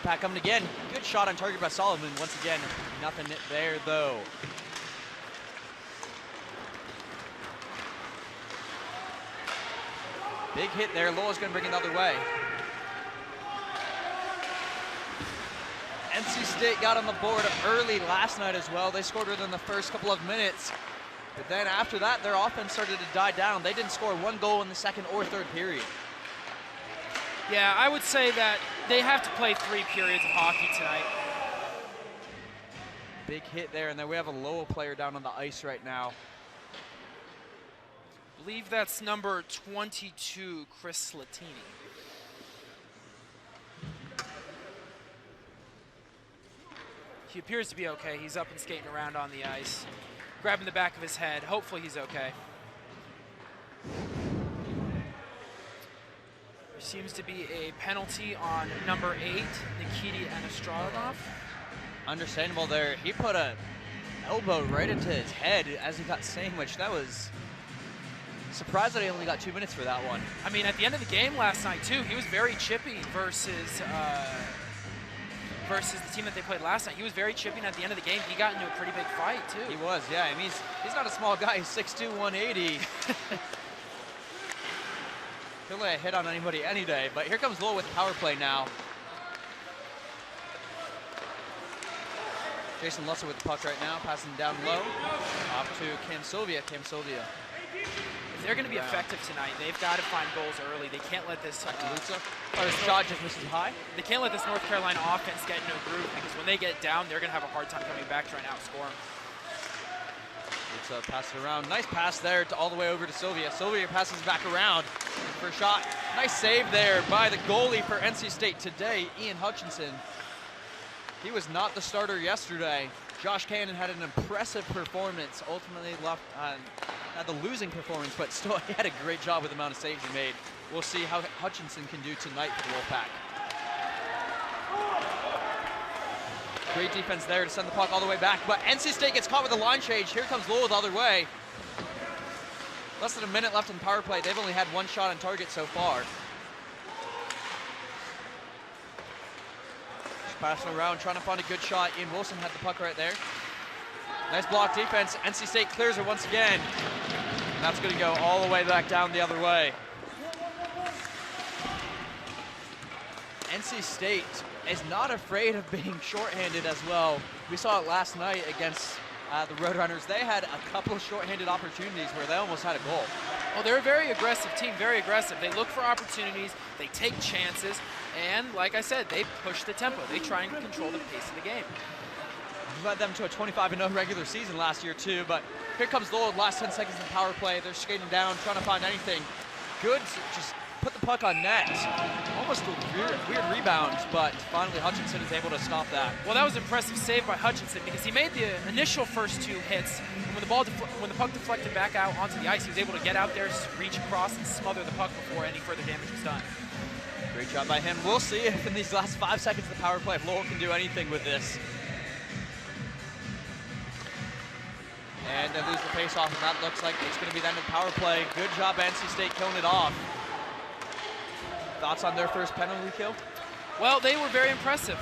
Wolfpack coming again. Good shot on target by Solomon. Once again, nothing there though. Big hit there. Lowell's going to bring it the other way. NC State got on the board early last night as well. They scored within the first couple of minutes. But then after that, their offense started to die down. They didn't score one goal in the second or third period. Yeah, I would say that they have to play 3 periods of hockey tonight. Big hit there, and then we have a Lowell player down on the ice right now. I believe that's number 22, Chris Latini. He appears to be okay. He's up and skating around on the ice, grabbing the back of his head. Hopefully he's okay. There seems to be a penalty on number 8, Nikita Anastronov. Understandable there. He put a elbow right into his head as he got sandwiched. That was surprised that he only got 2 minutes for that one. I mean, at the end of the game last night too, he was very chippy versus the team that they played last night. He was very chippy, and at the end of the game, he got into a pretty big fight too. He was, yeah. I mean, he's not a small guy. He's 6'2", 180. He'll lay a hit on anybody any day. But here comes Lowell with the power play now. Jason Lusser with the puck right now, passing down low. Off to Cam Sylvia. If they're going to be effective tonight, they've got to find goals early. They can't let this shot just misses high. They can't let this North Carolina offense get into a groove, because when they get down, they're going to have a hard time coming back trying to outscore them. Let's pass it around. Nice pass there all the way over to Sylvia. Sylvia passes back around for a shot. Nice save there by the goalie for NC State today, Ian Hutchinson. He was not the starter yesterday. Josh Cannon had an impressive performance. Ultimately had the losing performance, but still he had a great job with the amount of saves he made. We'll see how Hutchinson can do tonight for the Wolfpack. Great defense there to send the puck all the way back, but NC State gets caught with a line change. Here comes Lowell the other way. Less than a minute left in the power play. They've only had 1 shot on target so far. Just passing around, trying to find a good shot. Ian Wilson had the puck right there. Nice block defense. NC State clears it once again. And that's going to go all the way back down the other way. NC State is not afraid of being shorthanded as well. We saw it last night against the Roadrunners. They had a couple of shorthanded opportunities where they almost had a goal. Well, they're a very aggressive team, very aggressive. They look for opportunities, they take chances, and like I said, they push the tempo. They try and control the pace of the game. Led them to a 25-0 regular season last year too, but here comes Lowell, last 10 seconds in the power play. They're skating down, trying to find anything. Good, just put the puck on net. Almost a weird rebound, but finally Hutchinson is able to stop that. Well, that was an impressive save by Hutchinson, because he made the initial first 2 hits. And when the puck deflected back out onto the ice, he was able to get out there, reach across, and smother the puck before any further damage was done. Great job by him. We'll see if in these last 5 seconds of the power play, if Lowell can do anything with this. And they lose the face-off, and that looks like it's going to be the end of the power play. Good job, NC State, killing it off. Thoughts on their first penalty kill? Well, they were very impressive.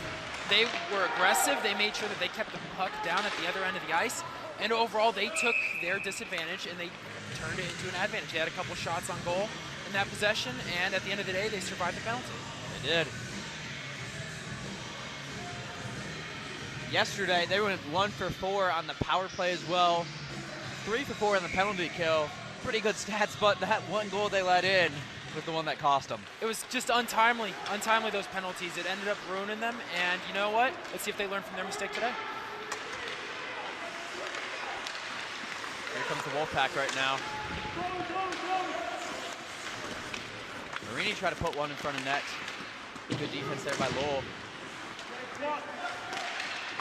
They were aggressive. They made sure that they kept the puck down at the other end of the ice. And overall, they took their disadvantage and they turned it into an advantage. They had a couple shots on goal in that possession, and at the end of the day, they survived the penalty. They did. Yesterday, they went 1 for 4 on the power play as well. 3 for 4 on the penalty kill. Pretty good stats, but that 1 goal they let in was the one that cost them. It was just untimely, those penalties. It ended up ruining them, and you know what? Let's see if they learn from their mistake today. Here comes the Wolfpack right now. Marini tried to put one in front of net. Good defense there by Lowell.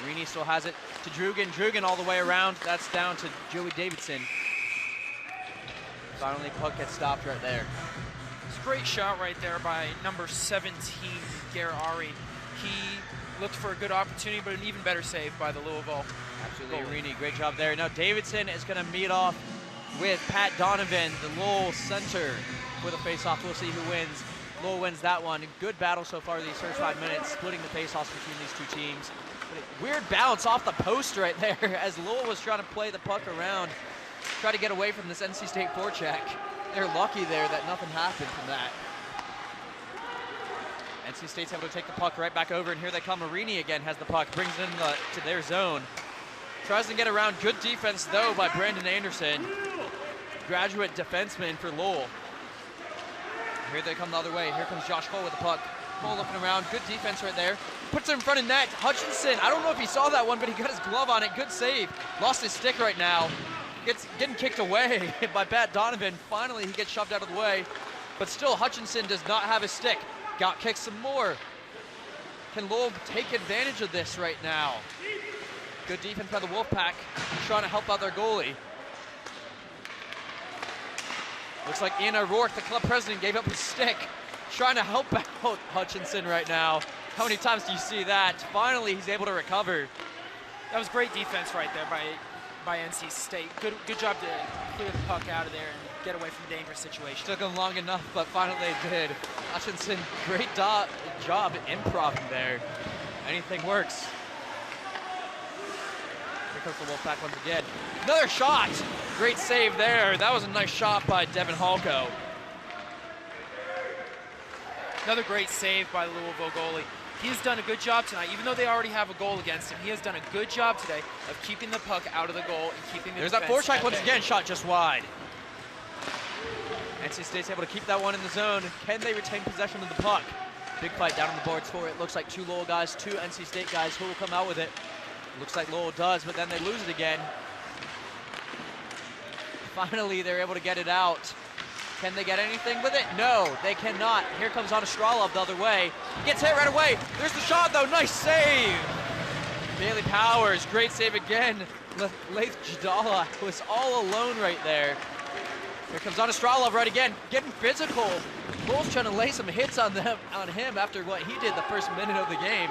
Marini still has it to Drugan. Drugan all the way around. That's down to Joey Davidson. Finally, puck gets stopped right there. It's a great shot right there by number 17, Garari. He looked for a good opportunity, but an even better save by the Louisville. Absolutely, Marini, great job there. Now Davidson is going to meet off with Pat Donovan, the Lowell center, for the face-off. We'll see who wins. Lowell wins that one. Good battle so far these first 5 minutes, splitting the face-offs between these two teams. But weird bounce off the post right there as Lowell was trying to play the puck around, try to get away from this NC State forecheck. They're lucky there that nothing happened from that. NC State's able to take the puck right back over, and here they come. Marini again has the puck, brings it in to their zone. Tries to get around. Good defense, though, by Brandon Anderson, graduate defenseman for Lowell. Here they come the other way. Here comes Josh Cole with the puck. Cole looking around. Good defense right there. Puts it in front of net. Hutchinson, I don't know if he saw that one, but he got his glove on it. Good save. Lost his stick right now. Getting kicked away by Pat Donovan. Finally, he gets shoved out of the way. But still, Hutchinson does not have his stick. Got kicked some more. Can Lowell take advantage of this right now? Good defense by the Wolfpack, trying to help out their goalie. Looks like Ian O'Rourke, the club president, gave up his stick, trying to help out Hutchinson right now. How many times do you see that? Finally, he's able to recover. That was great defense right there by NC State. Good job to clear the puck out of there and get away from dangerous situations. Took them long enough, but finally they did. Hutchinson, great job improv there. Anything works. Here comes the Wolfpack once again. Another shot. Great save there. That was a nice shot by Devin Halko. Another great save by the Louisville goalie. He has done a good job tonight. Even though they already have a goal against him, he has done a good job today of keeping the puck out of the goal and keeping the There's that defense forecheck once bay. again, shot just wide. NC State's able to keep that one in the zone. Can they retain possession of the puck? Big fight down on the boards for it. Looks like two Lowell guys, two NC State guys. Who will come out with it? Looks like Lowell does, but then they lose it again. Finally, they're able to get it out. Can they get anything with it? No, they cannot. Here comes Anastralov the other way. He gets hit right away. There's the shot, though. Nice save. Bailey Powers, great save again. Laith Jadala was all alone right there. Here comes Anastralov right again, getting physical. Lowell's trying to lay some hits on him after what he did the first minute of the game.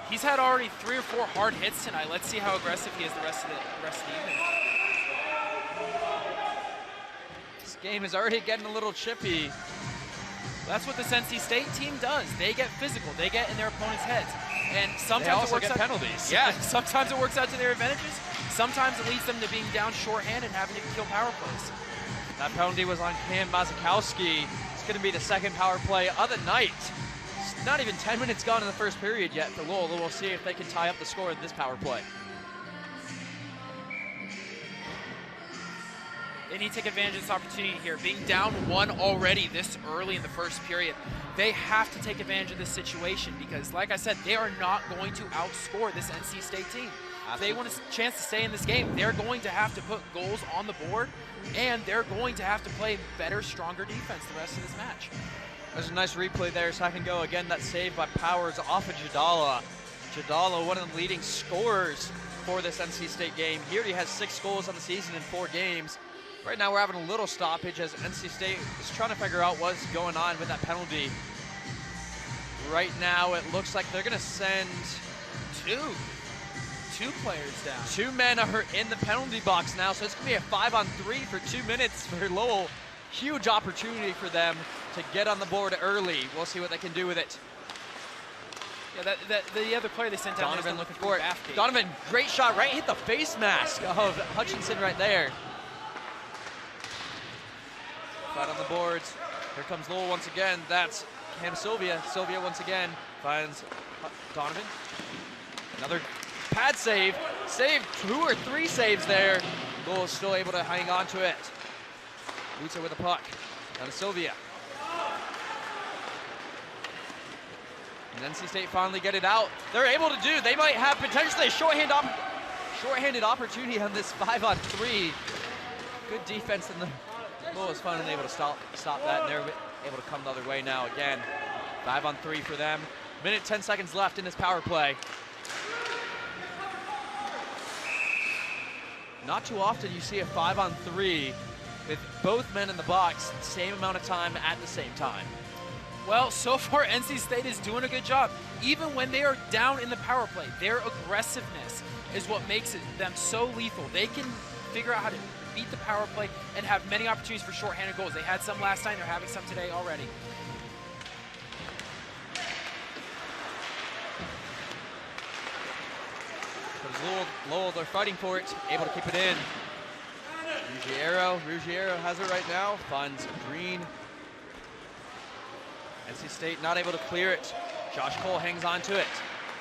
He's had already 3 or 4 hard hits tonight. Let's see how aggressive he is the rest of the evening. This game is already getting a little chippy. That's what this NC State team does. They get physical. They get in their opponent's heads. And sometimes they also it works get out, penalties. Yeah, sometimes it works out to their advantages. Sometimes it leads them to being down shorthand and having to kill power plays. That penalty was on Cam Mazikowski. It's going to be the second power play of the night. It's not even 10 minutes gone in the first period yet for Lowell. We'll see if they can tie up the score of this power play. They need to take advantage of this opportunity here. Being down 1 already this early in the first period, they have to take advantage of this situation because, like I said, they are not going to outscore this NC State team. If they want a chance to stay in this game, they're going to have to put goals on the board, and they're going to have to play better, stronger defense the rest of this match. There's a nice replay there, second go. Again, that save by Powers off of Jadala. Jadala, one of the leading scorers for this NC State game. He already has 6 goals on the season in 4 games. Right now we're having a little stoppage as NC State is trying to figure out what's going on with that penalty. Right now it looks like they're going to send two players down. 2 men are in the penalty box now, so it's going to be a 5-on-3 for 2 minutes for Lowell. Huge opportunity for them to get on the board early. We'll see what they can do with it. Yeah, the other player they sent down. Donovan looking for it. Donovan, great shot, right? Hit the face mask of Hutchinson right there. Fight on the boards. Here comes Lowell once again. That's Cam Sylvia. Sylvia once again finds Donovan. Another pad save. Saved 2 or 3 saves there. Lowell is still able to hang on to it. Lutzer with the puck. Down to Sylvia. And NC State finally get it out. They're able to do. They might have potentially a shorthanded opportunity on this 5-on-3. Good defense, and the Lowell is finally able to stop that, and they're able to come the other way now again. 5-on-3 for them. Minute 10 seconds left in this power play. Not too often you see a 5-on-3 with both men in the box, same amount of time at the same time. Well, so far NC State is doing a good job. Even when they are down in the power play, their aggressiveness is what makes them so lethal. They can figure out how to beat the power play and have many opportunities for shorthanded goals. They had some last night, they're having some today already. Lowell, they're fighting for it, able to keep it in. Ruggiero has it right now, finds Green. NC State not able to clear it. Josh Cole hangs on to it,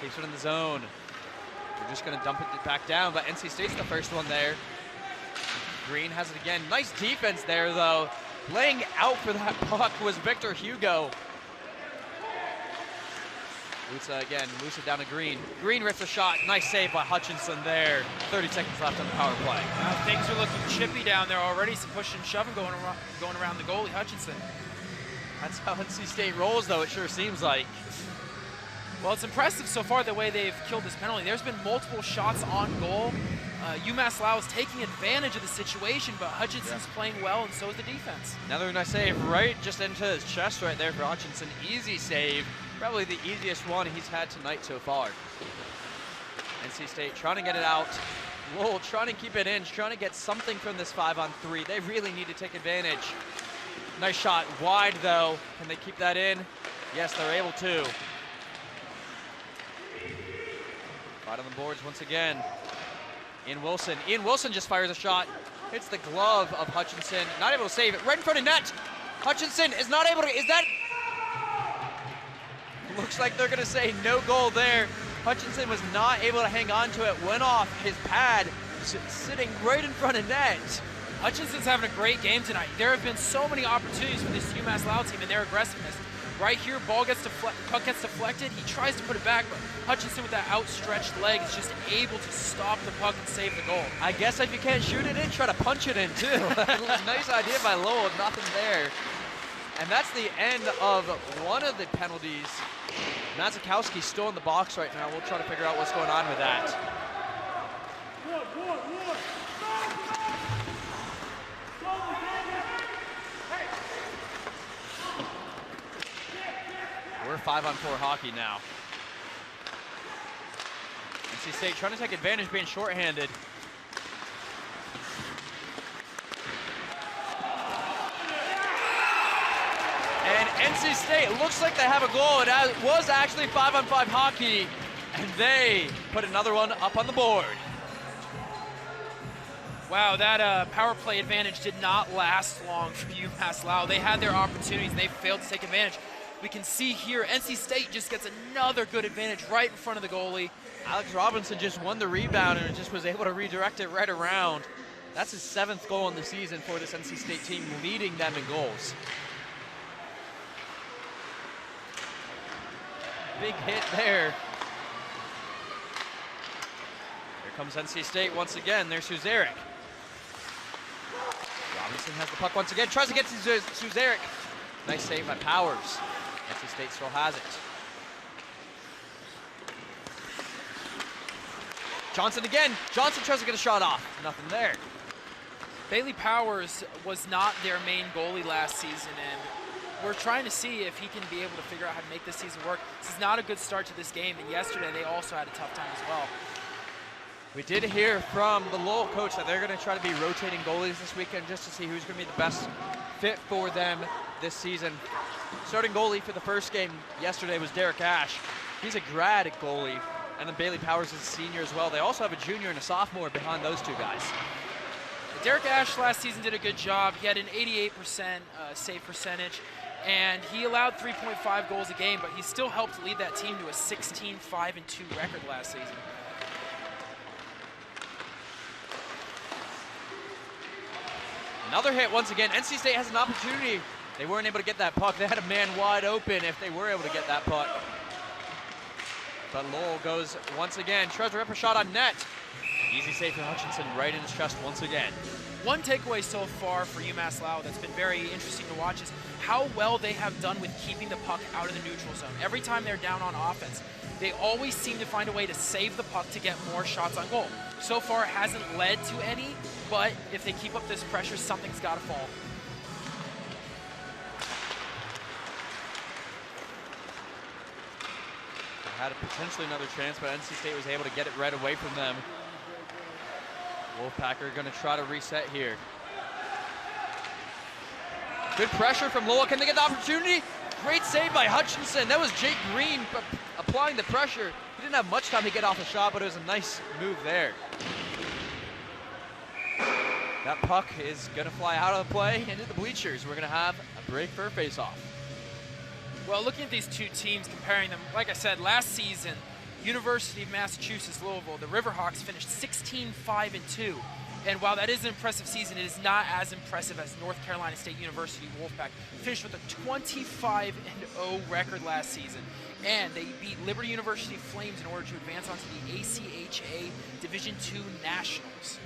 keeps it in the zone. They're just gonna dump it back down, but NC State's the first one there. Green has it again. Nice defense there, though. Laying out for that puck was Victor Hugo. Musa again, Musa down to Green. Green rips a shot, nice save by Hutchinson there. 30 seconds left on the power play. Things are looking chippy down there already, some push and shoving going around the goalie, Hutchinson. That's how NC State rolls, though, it sure seems like. Well, it's impressive so far the way they've killed this penalty. There's been multiple shots on goal. UMass Lowell is taking advantage of the situation, but Hutchinson's playing well, and so is the defense. Another nice save right just into his chest right there for Hutchinson. Easy save. Probably the easiest one he's had tonight so far. NC State trying to get it out. Lowell trying to keep it in, trying to get something from this 5-on-3. They really need to take advantage. Nice shot wide, though. Can they keep that in? Yes, they're able to. Fight on the boards once again. Ian Wilson just fires a shot. Hits the glove of Hutchinson. Not able to save it. Right in front of net. Hutchinson is not able to, is that? Looks like they're gonna say no goal there. Hutchinson was not able to hang on to it. Went off his pad, sitting right in front of net. Hutchinson's having a great game tonight. There have been so many opportunities for this UMass Lowell team and their aggressiveness. Right here, puck gets deflected. He tries to put it back, but Hutchinson with that outstretched leg is just able to stop the puck and save the goal. I guess if you can't shoot it in, try to punch it in too. Nice idea by Lowell, nothing there. And that's the end of one of the penalties. Mazikowski's still in the box right now. We'll try to figure out what's going on with that. We're 5-on-4 hockey now. NC State trying to take advantage, being shorthanded. And NC State looks like they have a goal. It was actually 5-on-5 hockey, and they put another one up on the board. Wow, that power play advantage did not last long for UMass Lowell. They had their opportunities, and they failed to take advantage. We can see here, NC State just gets another good advantage right in front of the goalie. Alex Robinson just won the rebound and just was able to redirect it right around. That's his 7th goal in the season for this NC State team, leading them in goals. Big hit there. Here comes NC State once again. There's Suzeric. Robinson has the puck once again, tries to get to Suzeric. Nice save by Powers. NC State still has it. Johnson again. Johnson tries to get a shot off. Nothing there. Bailey Powers was not their main goalie last season, and we're trying to see if he can be able to figure out how to make this season work. This is not a good start to this game, and yesterday they also had a tough time as well. We did hear from the Lowell coach that they're going to try to be rotating goalies this weekend just to see who's going to be the best fit for them this season. Starting goalie for the first game yesterday was Derek Ash. He's a grad goalie, and then Bailey Powers is a senior as well. They also have a junior and a sophomore behind those two guys. Derek Ash last season did a good job. He had an 88% save percentage, and he allowed 3.5 goals a game, but he still helped lead that team to a 16-5-2 record last season. Another hit once again. NC State has an opportunity. They weren't able to get that puck. They had a man wide open if they were able to get that puck. But Lowell goes once again, tries to rip a shot on net. Easy save for Hutchinson right in his chest once again. One takeaway so far for UMass Lowell that's been very interesting to watch is how well they have done with keeping the puck out of the neutral zone. Every time they're down on offense, they always seem to find a way to save the puck to get more shots on goal. So far, it hasn't led to any, but if they keep up this pressure, something's got to fall. They had potentially another chance, but NC State was able to get it right away from them. Wolfpack are going to try to reset here. Good pressure from Lowell. Can they get the opportunity? Great save by Hutchinson. That was Jake Green applying the pressure. He didn't have much time to get off a shot, but it was a nice move there. That puck is gonna fly out of the play into the bleachers. We're gonna have a break for a face-off. Well, looking at these two teams, comparing them, like I said, last season, University of Massachusetts, Lowell, the Riverhawks finished 16-5-2. And while that is an impressive season, it is not as impressive as North Carolina State University Wolfpack. Finished with a 25-0 record last season. And they beat Liberty University Flames in order to advance onto the ACHA Division II Nationals.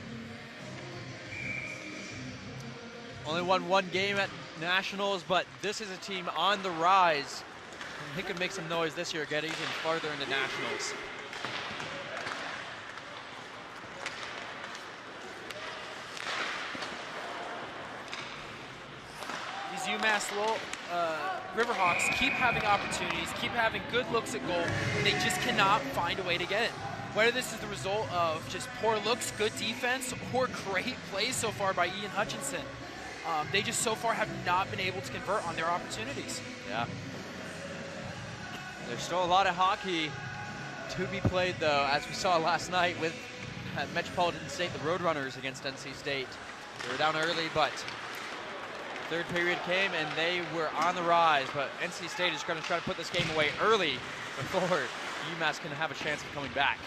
Only won one game at Nationals, but this is a team on the rise. And he could make some noise this year, get even farther into Nationals. These UMass Lowell Riverhawks keep having opportunities, keep having good looks at goal, and they just cannot find a way to get it. Whether this is the result of just poor looks, good defense, or great plays so far by Ian Hutchinson, they just so far have not been able to convert on their opportunities. Yeah. There's still a lot of hockey to be played, though, as we saw last night with Metropolitan State, the Roadrunners against NC State. They were down early, but third period came and they were on the rise, but NC State is going to try to put this game away early before UMass can have a chance of coming back.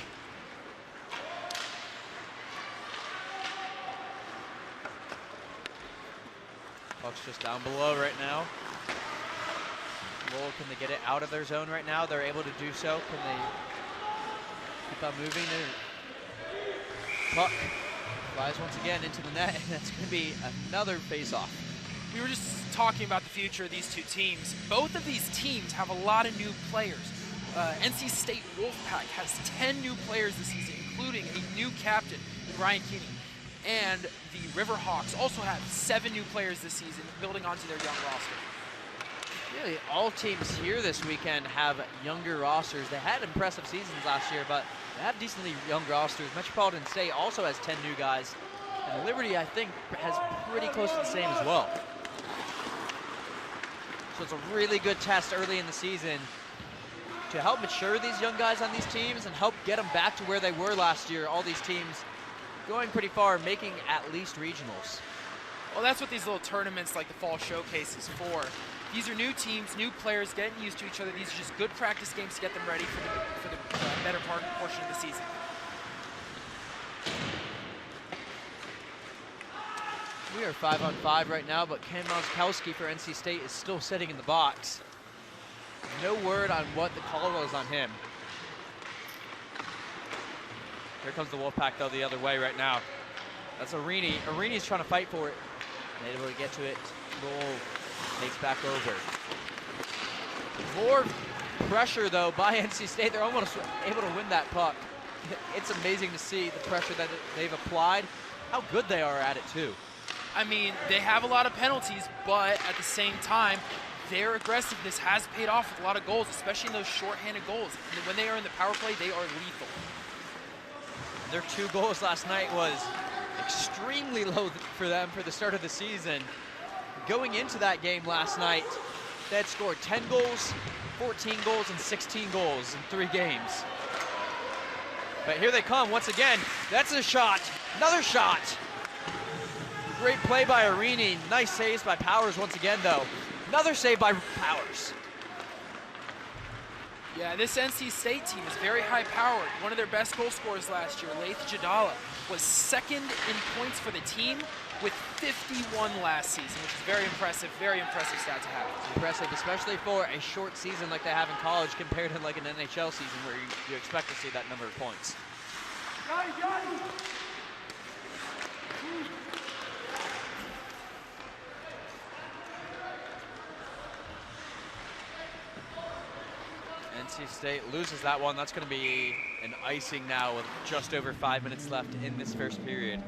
Puck's just down below right now. Lowell, can they get it out of their zone right now? They're able to do so. Can they keep on moving? Puck flies once again into the net, and that's going to be another face-off. We were just talking about the future of these two teams. Both of these teams have a lot of new players. NC State Wolfpack has 10 new players this season, including a new captain, Ryan Keeney. And the Riverhawks also have 7 new players this season, building onto their young roster. Really, all teams here this weekend have younger rosters. They had impressive seasons last year, but they have decently young rosters. Metropolitan State also has 10 new guys. And Liberty, I think, has pretty close to the same as well. So it's a really good test early in the season to help mature these young guys on these teams and help get them back to where they were last year. All these teams going pretty far, making at least regionals. Well, that's what these little tournaments like the Fall Showcase is for. These are new teams, new players getting used to each other. These are just good practice games to get them ready for the better portion of the season. We are 5-on-5 right now, but Ken Mauskowski for NC State is still sitting in the box. No word on what the call was on him. Here comes the Wolfpack, though, the other way right now. That's Arini. Arini's trying to fight for it. Able to get to it. Roll takes back over. More pressure, though, by NC State. They're almost able to win that puck. It's amazing to see the pressure that they've applied, how good they are at it, too. I mean, they have a lot of penalties, but at the same time, their aggressiveness has paid off with a lot of goals, especially in those shorthanded goals. And when they are in the power play, they are lethal. Their 2 goals last night was extremely low for them for the start of the season. Going into that game last night, they had scored 10 goals, 14 goals, and 16 goals in 3 games. But here they come once again. That's a shot, another shot. Great play by Arini. Nice saves by Powers once again, though. Another save by Powers. Yeah, this NC State team is very high-powered. One of their best goal scorers last year, Laith Jadala, was second in points for the team with 51 last season, which is very impressive stat to have. It's impressive, especially for a short season like they have in college compared to like an NHL season where you expect to see that number of points. NC State loses that one. That's going to be an icing now with just over 5 minutes left in this first period.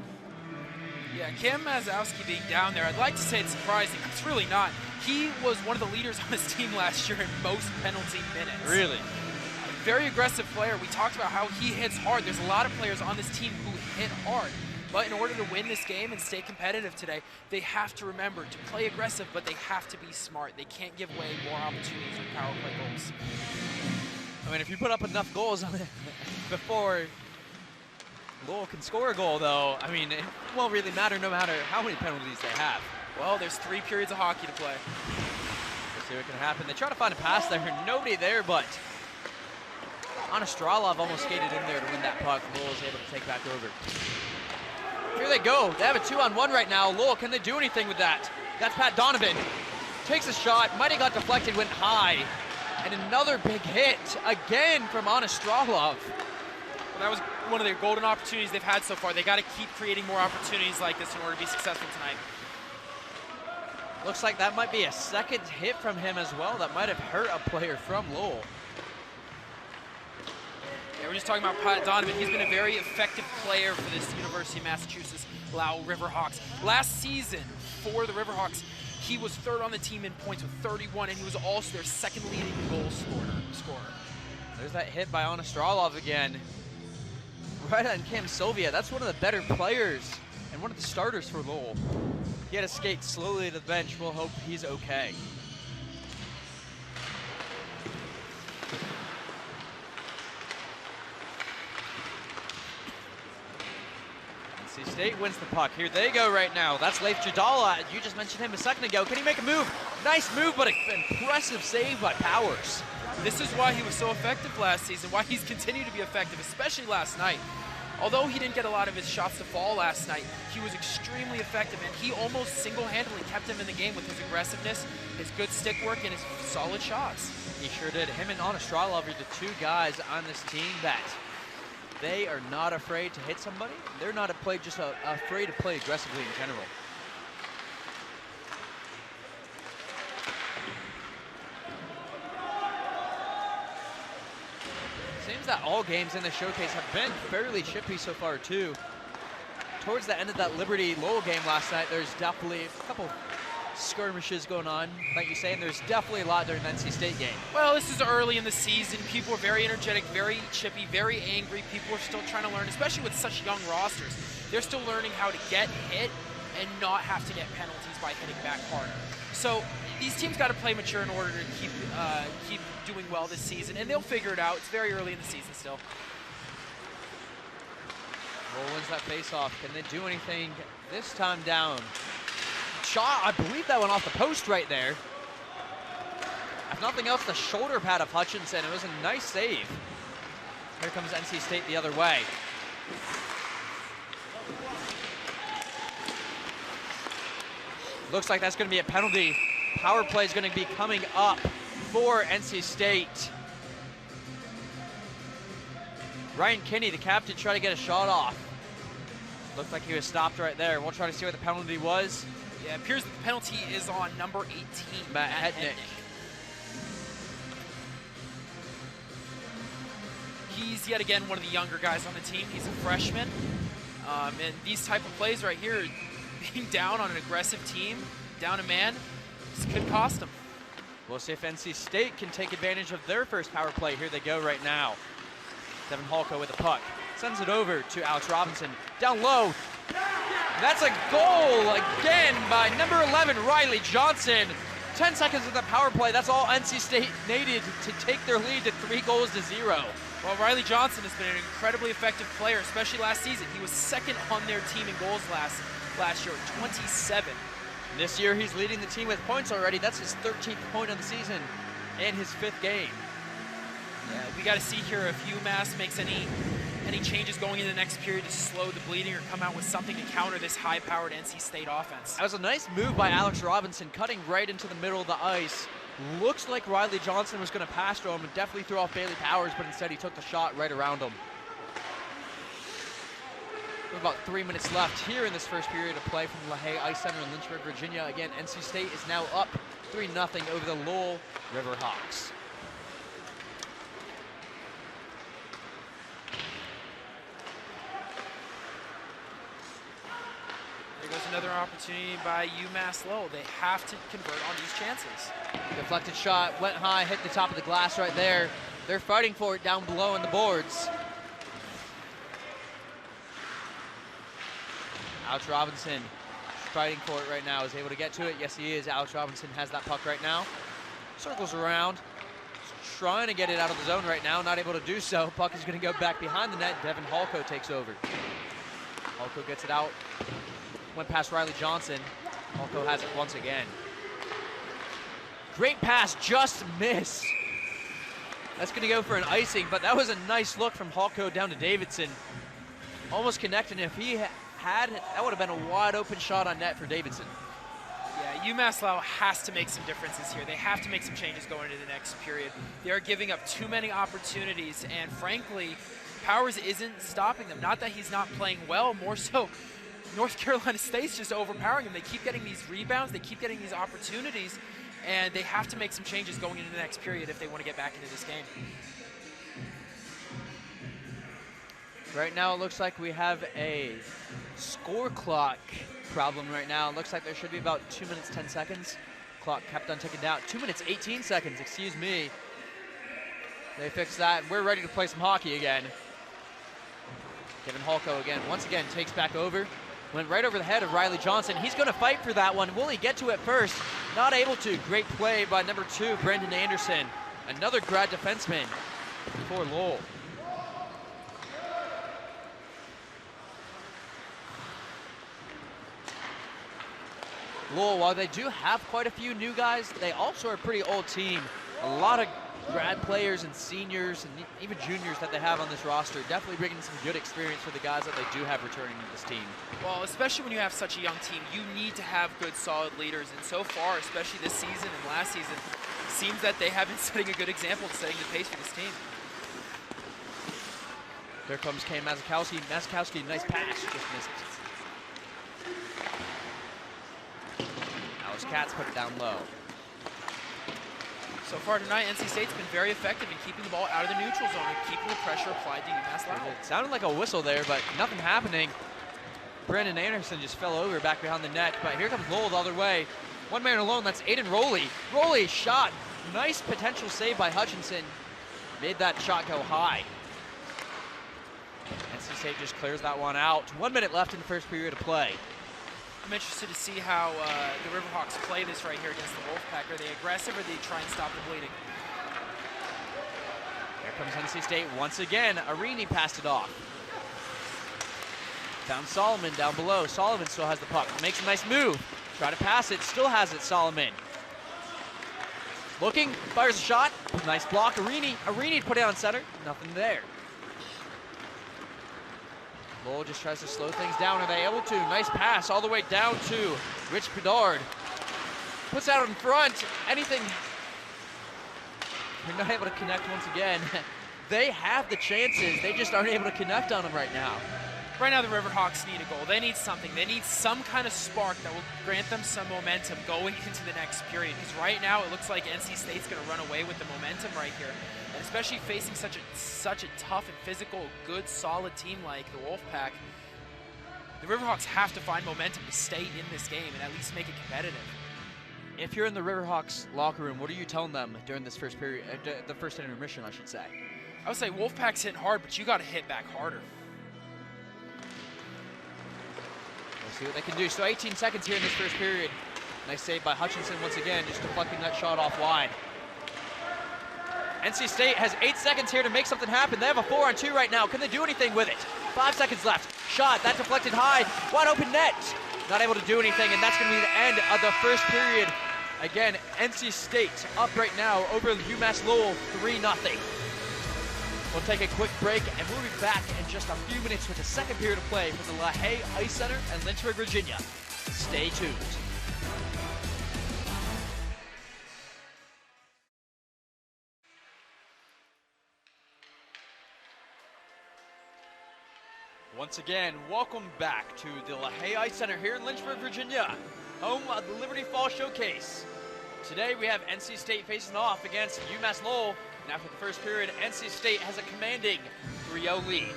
Yeah, Cam Mazowski being down there, I'd like to say it's surprising. It's really not. He was one of the leaders on his team last year in most penalty minutes. Really? A very aggressive player. We talked about how he hits hard. There's a lot of players on this team who hit hard. But in order to win this game and stay competitive today, they have to remember to play aggressive, but they have to be smart. They can't give away more opportunities with power play goals. I mean, if you put up enough goals on it before Lowell can score a goal, though, I mean, it won't really matter no matter how many penalties they have. Well, there's 3 periods of hockey to play. Let's see what can happen. They try to find a pass there. Nobody there, but Anastralov almost skated in there to win that puck. Lowell is able to take back over. Here they go. They have a 2-on-1 right now. Lowell, can they do anything with that? That's Pat Donovan. Takes a shot. Might have got deflected, went high. And another big hit again from Anastralov. Well, that was one of their golden opportunities they've had so far. They got to keep creating more opportunities like this in order to be successful tonight. Looks like that might be a second hit from him as well. That might have hurt a player from Lowell. Yeah, we're just talking about Pat Donovan. He's been a very effective player for this University of Massachusetts Lowell Riverhawks. Last season for the Riverhawks, he was 3rd on the team in points with 31, and he was also their 2nd leading goal scorer. There's that hit by Anastralov again. Right on Cam Sylvia. That's one of the better players and one of the starters for Lowell. He had to skate slowly to the bench. We'll hope he's okay. NC State wins the puck. Here they go right now. That's Leif Jadala. You just mentioned him a second ago. Can he make a move? Nice move, but an impressive save by Powers. This is why he was so effective last season, why he's continued to be effective, especially last night. Although he didn't get a lot of his shots to fall last night, he was extremely effective, and he almost single-handedly kept him in the game with his aggressiveness, his good stick work, and his solid shots. He sure did. Him and Anastralov are the 2 guys on this team that they are not afraid to hit somebody. They're not afraid to play aggressively in general. Seems that all games in the showcase have been fairly chippy so far too. Towards the end of that Liberty Lowell game last night, there's definitely a couple skirmishes going on, like you say, and there's definitely a lot during the NC State game. Well, this is early in the season. People are very energetic, very chippy, very angry. People are still trying to learn, especially with such young rosters. They're still learning how to get hit and not have to get penalties by hitting back harder. So these teams got to play mature in order to keep doing well this season, and they'll figure it out. It's very early in the season still. Lowell wins that face-off. Can they do anything this time down? Shot, I believe that went off the post right there. If nothing else, the shoulder pad of Hutchinson. It was a nice save. Here comes NC State the other way. Looks like that's going to be a penalty. Power play is going to be coming up for NC State. Ryan Kinney, the captain, tried to get a shot off. Looked like he was stopped right there. We'll try to see what the penalty was. Yeah, it appears that the penalty is on number 18, Matt Hetnick. He's yet again one of the younger guys on the team. He's a freshman. And these type of plays right here, being down on an aggressive team, down a man, this could cost him. We'll see if NC State can take advantage of their first power play. Here they go right now. Devin Halko with the puck. Sends it over to Alex Robinson. Down low. That's a goal again by number 11, Riley Johnson. 10 seconds of the power play. That's all NC State needed to take their lead to 3-0. Well, Riley Johnson has been an incredibly effective player, especially last season. He was 2nd on their team in goals last year, 27. This year, he's leading the team with points already. That's his 13th point of the season and his 5th game. Yeah, we got to see here if UMass makes any changes going into the next period to slow the bleeding or come out with something to counter this high-powered NC State offense. That was a nice move by Alex Robinson, cutting right into the middle of the ice. Looks like Riley Johnson was going to pass to him and definitely throw off Bailey Powers, but instead he took the shot right around him. With about 3 minutes left here in this first period of play from LaHaye Ice Center in Lynchburg, Virginia. Again, NC State is now up 3-0 over the Lowell Riverhawks. There goes another opportunity by UMass Lowell. They have to convert on these chances. Deflected shot, went high, hit the top of the glass right there. They're fighting for it down below in the boards. Alex Robinson fighting for it right now, is able to get to it. Yes, he is. Alex Robinson has that puck right now. Circles around, trying to get it out of the zone right now, not able to do so. Puck is going to go back behind the net. Devin Halko takes over. Halko gets it out. Went past Riley Johnson. Halko has it once again. Great pass, just missed. That's going to go for an icing, but that was a nice look from Halko down to Davidson. Almost connecting. If he had, that would have been a wide open shot on net for Davidson. Yeah, UMass Lowell has to make some differences here. They have to make some changes going into the next period. They are giving up too many opportunities, and frankly, Powers isn't stopping them. Not that he's not playing well, more so North Carolina State's just overpowering them. They keep getting these rebounds, they keep getting these opportunities, and they have to make some changes going into the next period if they want to get back into this game. Right now, it looks like we have a score clock problem right now. It looks like there should be about 2 minutes, 10 seconds. Clock kept on ticking down. 2 minutes, 18 seconds, excuse me. They fixed that, and we're ready to play some hockey again. Devin Halko again, once again, takes back over. Went right over the head of Riley Johnson. He's going to fight for that one. Will he get to it first? Not able to. Great play by number 2, Brandon Anderson. Another grad defenseman for Lowell. Lowell, while they do have quite a few new guys, they also are a pretty old team. A lot of grad players and seniors and even juniors that they have on this roster, definitely bringing some good experience for the guys that they do have returning to this team. Well, especially when you have such a young team, you need to have good, solid leaders. And so far, especially this season and last season, it seems that they have been setting a good example of setting the pace for this team. There comes Kane Mazakowski. Mazakowski, nice pass, just missed it. Alice Katz put it down low. So far tonight, NC State's been very effective in keeping the ball out of the neutral zone and keeping the pressure applied to UMass Lowell. It sounded like a whistle there, but nothing happening. Brandon Anderson just fell over back behind the net, but here comes Lowell the other way. One man alone, that's Aiden Rowley. Rowley shot, nice potential save by Hutchinson. Made that shot go high. NC State just clears that one out. 1 minute left in the first period of play. I'm interested to see how the Riverhawks play this right here against the Wolfpack. Are they aggressive or do they try and stop the bleeding? Here comes NC State once again. Arini passed it off. Found Solomon down below. Solomon still has the puck. Makes a nice move. Try to pass it. Still has it, Solomon. Looking, fires a shot. Nice block. Arini put it on center. Nothing there. Lowell just tries to slow things down. Are they able to? Nice pass all the way down to Rich Bedard. Puts out in front. Anything. They're not able to connect once again. They have the chances. They just aren't able to connect on them right now. Right now, the Riverhawks need a goal. They need something. They need some kind of spark that will grant them some momentum going into the next period. Because right now, it looks like NC State's going to run away with the momentum right here. And especially facing such a tough and physical, good, solid team like the Wolfpack, the Riverhawks have to find momentum to stay in this game and at least make it competitive. If you're in the Riverhawks locker room, what are you telling them during this first period, the first intermission, I should say? I would say Wolfpack's hitting hard, but you got to hit back harder. We'll see what they can do. So 18 seconds here in this first period. Nice save by Hutchinson once again, just deflecting that shot off wide. NC State has 8 seconds here to make something happen. They have a 4-on-2 right now. Can they do anything with it? 5 seconds left. Shot, that deflected high. Wide open net. Not able to do anything, and that's going to be the end of the first period. Again, NC State up right now over UMass Lowell 3-0. We'll take a quick break, and we'll be back in just a few minutes with the second period of play for the LaHaye Ice Center in Lynchburg, Virginia. Stay tuned. Once again, welcome back to the LaHaye Ice Center here in Lynchburg, Virginia, home of the Liberty Fall Showcase. Today we have NC State facing off against UMass Lowell, and after the first period, NC State has a commanding 3-0 lead.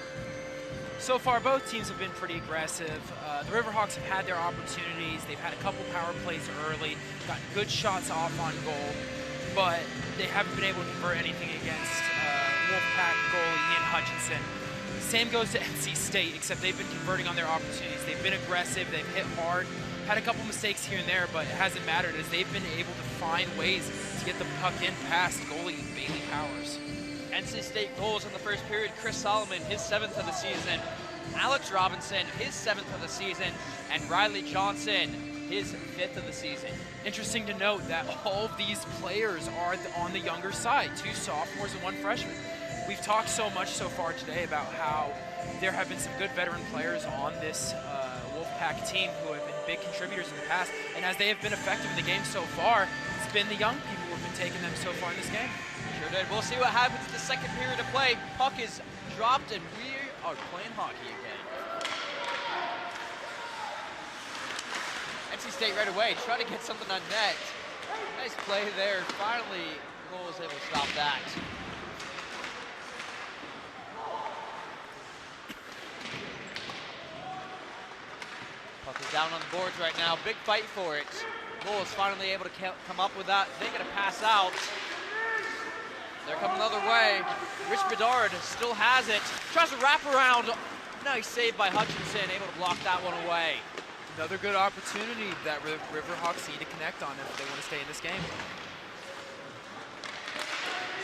So far, both teams have been pretty aggressive. The Riverhawks have had their opportunities. They've had a couple power plays early, gotten good shots off on goal, but they haven't been able to convert anything against Wolfpack goalie Ian Hutchinson. Same goes to NC State, except they've been converting on their opportunities. They've been aggressive, they've hit hard, had a couple mistakes here and there, but it hasn't mattered as they've been able to find ways to to get the puck in past goalie Bailey Powers. NC State goals in the first period. Chris Solomon, his 7th of the season. Alex Robinson, his 7th of the season. And Riley Johnson, his 5th of the season. Interesting to note that all of these players are on the younger side, 2 sophomores and 1 freshman. We've talked so much so far today about how there have been some good veteran players on this Wolfpack team who have been big contributors in the past, and as they have been effective in the game so far, it's been the young people who have been taking them so far in this game. Sure did. We'll see what happens in the second period of play. Puck is dropped and we are playing hockey again. NC State right away, trying to get something on net. Nice play there. Finally, Lowell was able to stop that. Puck is down on the boards right now. Big fight for it. Lowell is finally able to come up with that. They get a pass out. They're coming the other way. Rich Bedard still has it. Tries to wrap around. Nice save by Hutchinson, able to block that one away. Another good opportunity that Riverhawks need to connect on if they want to stay in this game.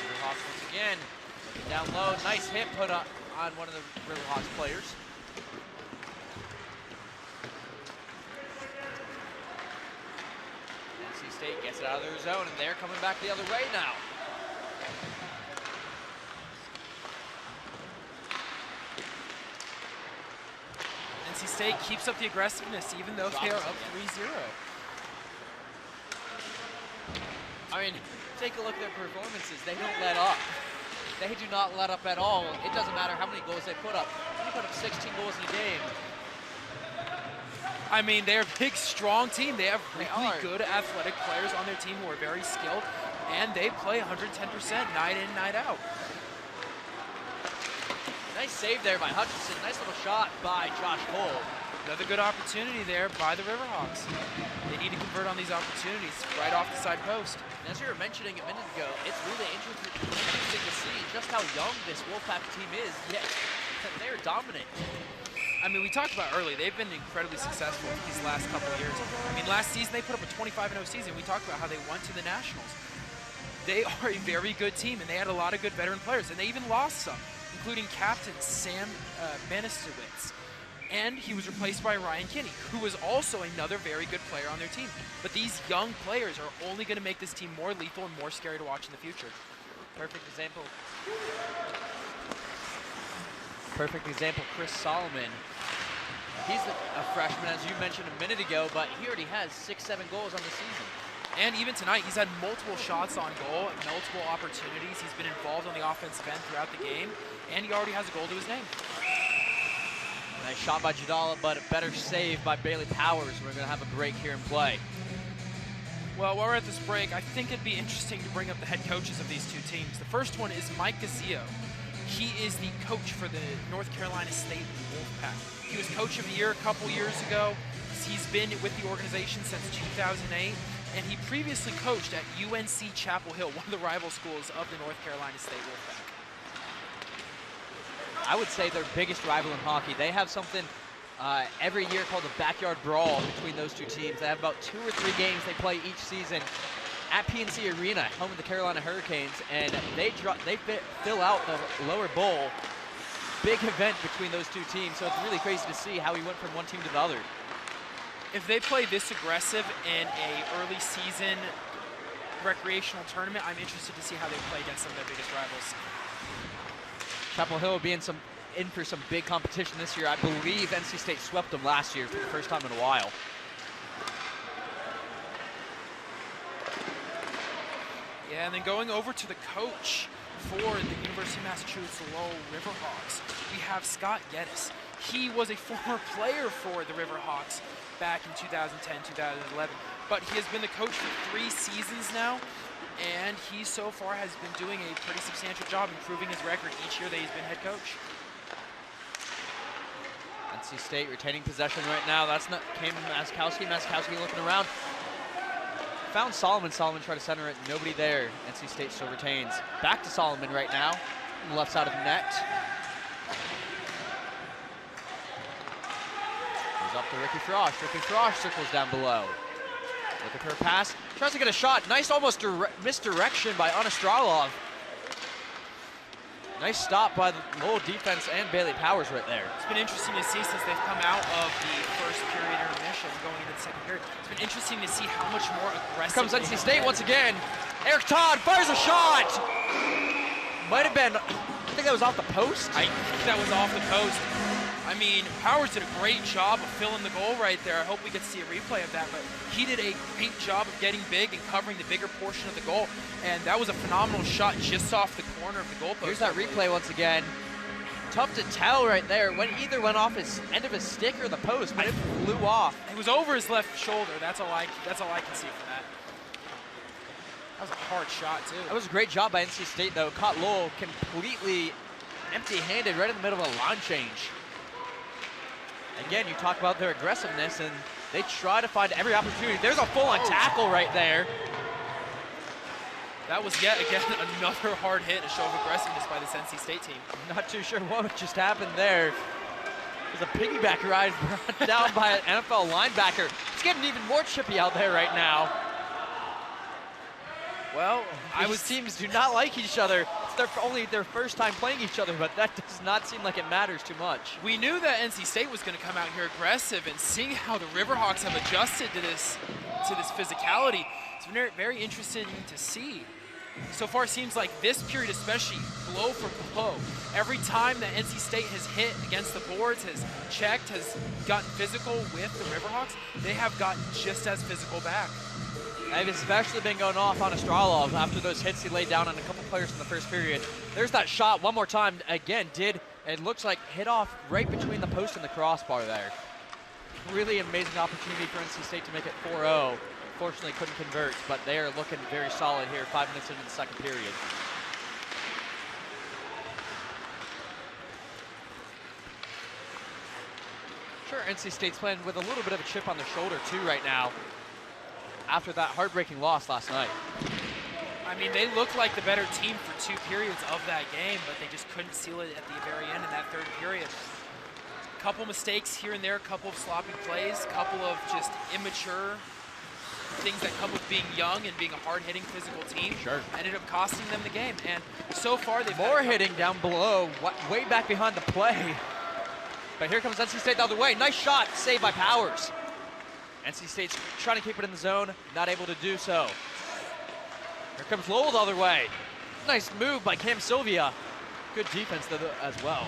Riverhawks once again, down low. Nice hit put up on one of the Riverhawks players. NC State gets it out of their zone, and they're coming back the other way now. NC State keeps up the aggressiveness even though they are up 3-0. I mean, take a look at their performances. They don't let up. They do not let up at all. It doesn't matter how many goals they put up. They put up 16 goals in a game. I mean, they're a big, strong team. They have really good athletic players on their team who are very skilled, and they play 110% night in, night out. Nice save there by Hutchinson. Nice little shot by Josh Cole. Another good opportunity there by the Riverhawks. They need to convert on these opportunities right off the side post. And as you were mentioning a minute ago, it's really interesting to see just how young this Wolfpack team is, yet they're dominant. I mean, we talked about early, they've been incredibly successful these last couple of years. I mean, last season they put up a 25-0 season. We talked about how they went to the Nationals. They are a very good team, and they had a lot of good veteran players, and they even lost some, including captain Sam Banistowitz. And he was replaced by Ryan Kinney, who was also another very good player on their team. But these young players are only going to make this team more lethal and more scary to watch in the future. Perfect example. Perfect example, Chris Solomon. He's a freshman, as you mentioned a minute ago, but he already has 6-7 goals on the season. And even tonight, he's had multiple shots on goal, multiple opportunities. He's been involved on the offensive end throughout the game, and he already has a goal to his name. Nice shot by Jadala, but a better save by Bailey Powers. We're going to have a break here in play. Well, while we're at this break, I think it'd be interesting to bring up the head coaches of these two teams. The first one is Mike Gazio. He is the coach for the North Carolina State Wolfpack. He was coach of the year a couple years ago. He's been with the organization since 2008, and he previously coached at UNC Chapel Hill, one of the rival schools of the North Carolina State Wolfpack. I would say their biggest rival in hockey. They have something every year called the Backyard Brawl between those two teams. They have about 2 or 3 games they play each season at PNC Arena, home of the Carolina Hurricanes, and they fill out the lower bowl. Big event between those two teams, so it's really crazy to see how he went from one team to the other. If they play this aggressive in a early season recreational tournament, I'm interested to see how they play against some of their biggest rivals. Chapel Hill will be in for some big competition this year. I believe NC State swept them last year for the first time in a while. Yeah, and then going over to the coach for the University of Massachusetts Lowell Riverhawks, we have Scott Geddes. He was a former player for the Riverhawks back in 2010, 2011, but he has been the coach for 3 seasons now, and he so far has been doing a pretty substantial job improving his record each year that he's been head coach. NC State retaining possession right now. That's not came Maskowski. Maskowski looking around. Found Solomon. Solomon tried to center it. Nobody there. NC State still retains. Back to Solomon right now. On the left side of the net. Goes up to Ricky Frosch. Ricky Frosch circles down below. Looking for a pass. Tries to get a shot. Nice almost misdirection by Anastralov. Nice stop by the Lowell defense and Bailey Powers right there. It's been interesting to see since they've come out of the first period intermission going into the second period. It's been interesting to see how much more aggressive. Here comes NC State once again. Eric Todd fires a shot. Might have been, I think that was off the post. I think that was off the post. I mean, Powers did a great job of filling the goal right there. I hope we get to see a replay of that, but he did a great job of getting big and covering the bigger portion of the goal, and that was a phenomenal shot just off the corner of the goalpost. Here's that replay once again. Tough to tell right there. Either went off his end of his stick or the post, but it flew off. It was over his left shoulder. That's all I can see from that. That was a hard shot, too. That was a great job by NC State, though. Caught Lowell completely empty-handed right in the middle of a line change. Again, you talk about their aggressiveness, and they try to find every opportunity. There's a full-on tackle right there. That was yet again another hard hit, a show of aggressiveness by this NC State team. I'm not too sure what just happened there. There's a piggyback ride brought down by an NFL linebacker. It's getting even more chippy out there right now. Well, These teams do not like each other. It's only their first time playing each other, but that does not seem like it matters too much. We knew that NC State was going to come out here aggressive, and seeing how the Riverhawks have adjusted to this physicality, it's very, very interesting to see. So far, it seems like this period especially, blow for blow. Every time that NC State has hit against the boards, has checked, has gotten physical with the Riverhawks, they have gotten just as physical back. They've especially been going off on Astralov after those hits he laid down on a couple players in the first period. There's that shot one more time. Again, it looks like hit off right between the post and the crossbar there. Really amazing opportunity for NC State to make it 4-0. Fortunately, couldn't convert, but they are looking very solid here 5 minutes into the second period. Sure, NC State's playing with a little bit of a chip on their shoulder too right now, after that heartbreaking loss last night. I mean, they looked like the better team for 2 periods of that game, but they just couldn't seal it at the very end in that third period. A couple mistakes here and there, a couple of sloppy plays, a couple of just immature things that come with being young and being a hard-hitting physical team. Sure. Ended up costing them the game, and so far they've more hitting down below, way back behind the play. But here comes NC State the other way. Nice shot, saved by Powers. NC State's trying to keep it in the zone, not able to do so. Here comes Lowell the other way. Nice move by Cam Sylvia. Good defense as well.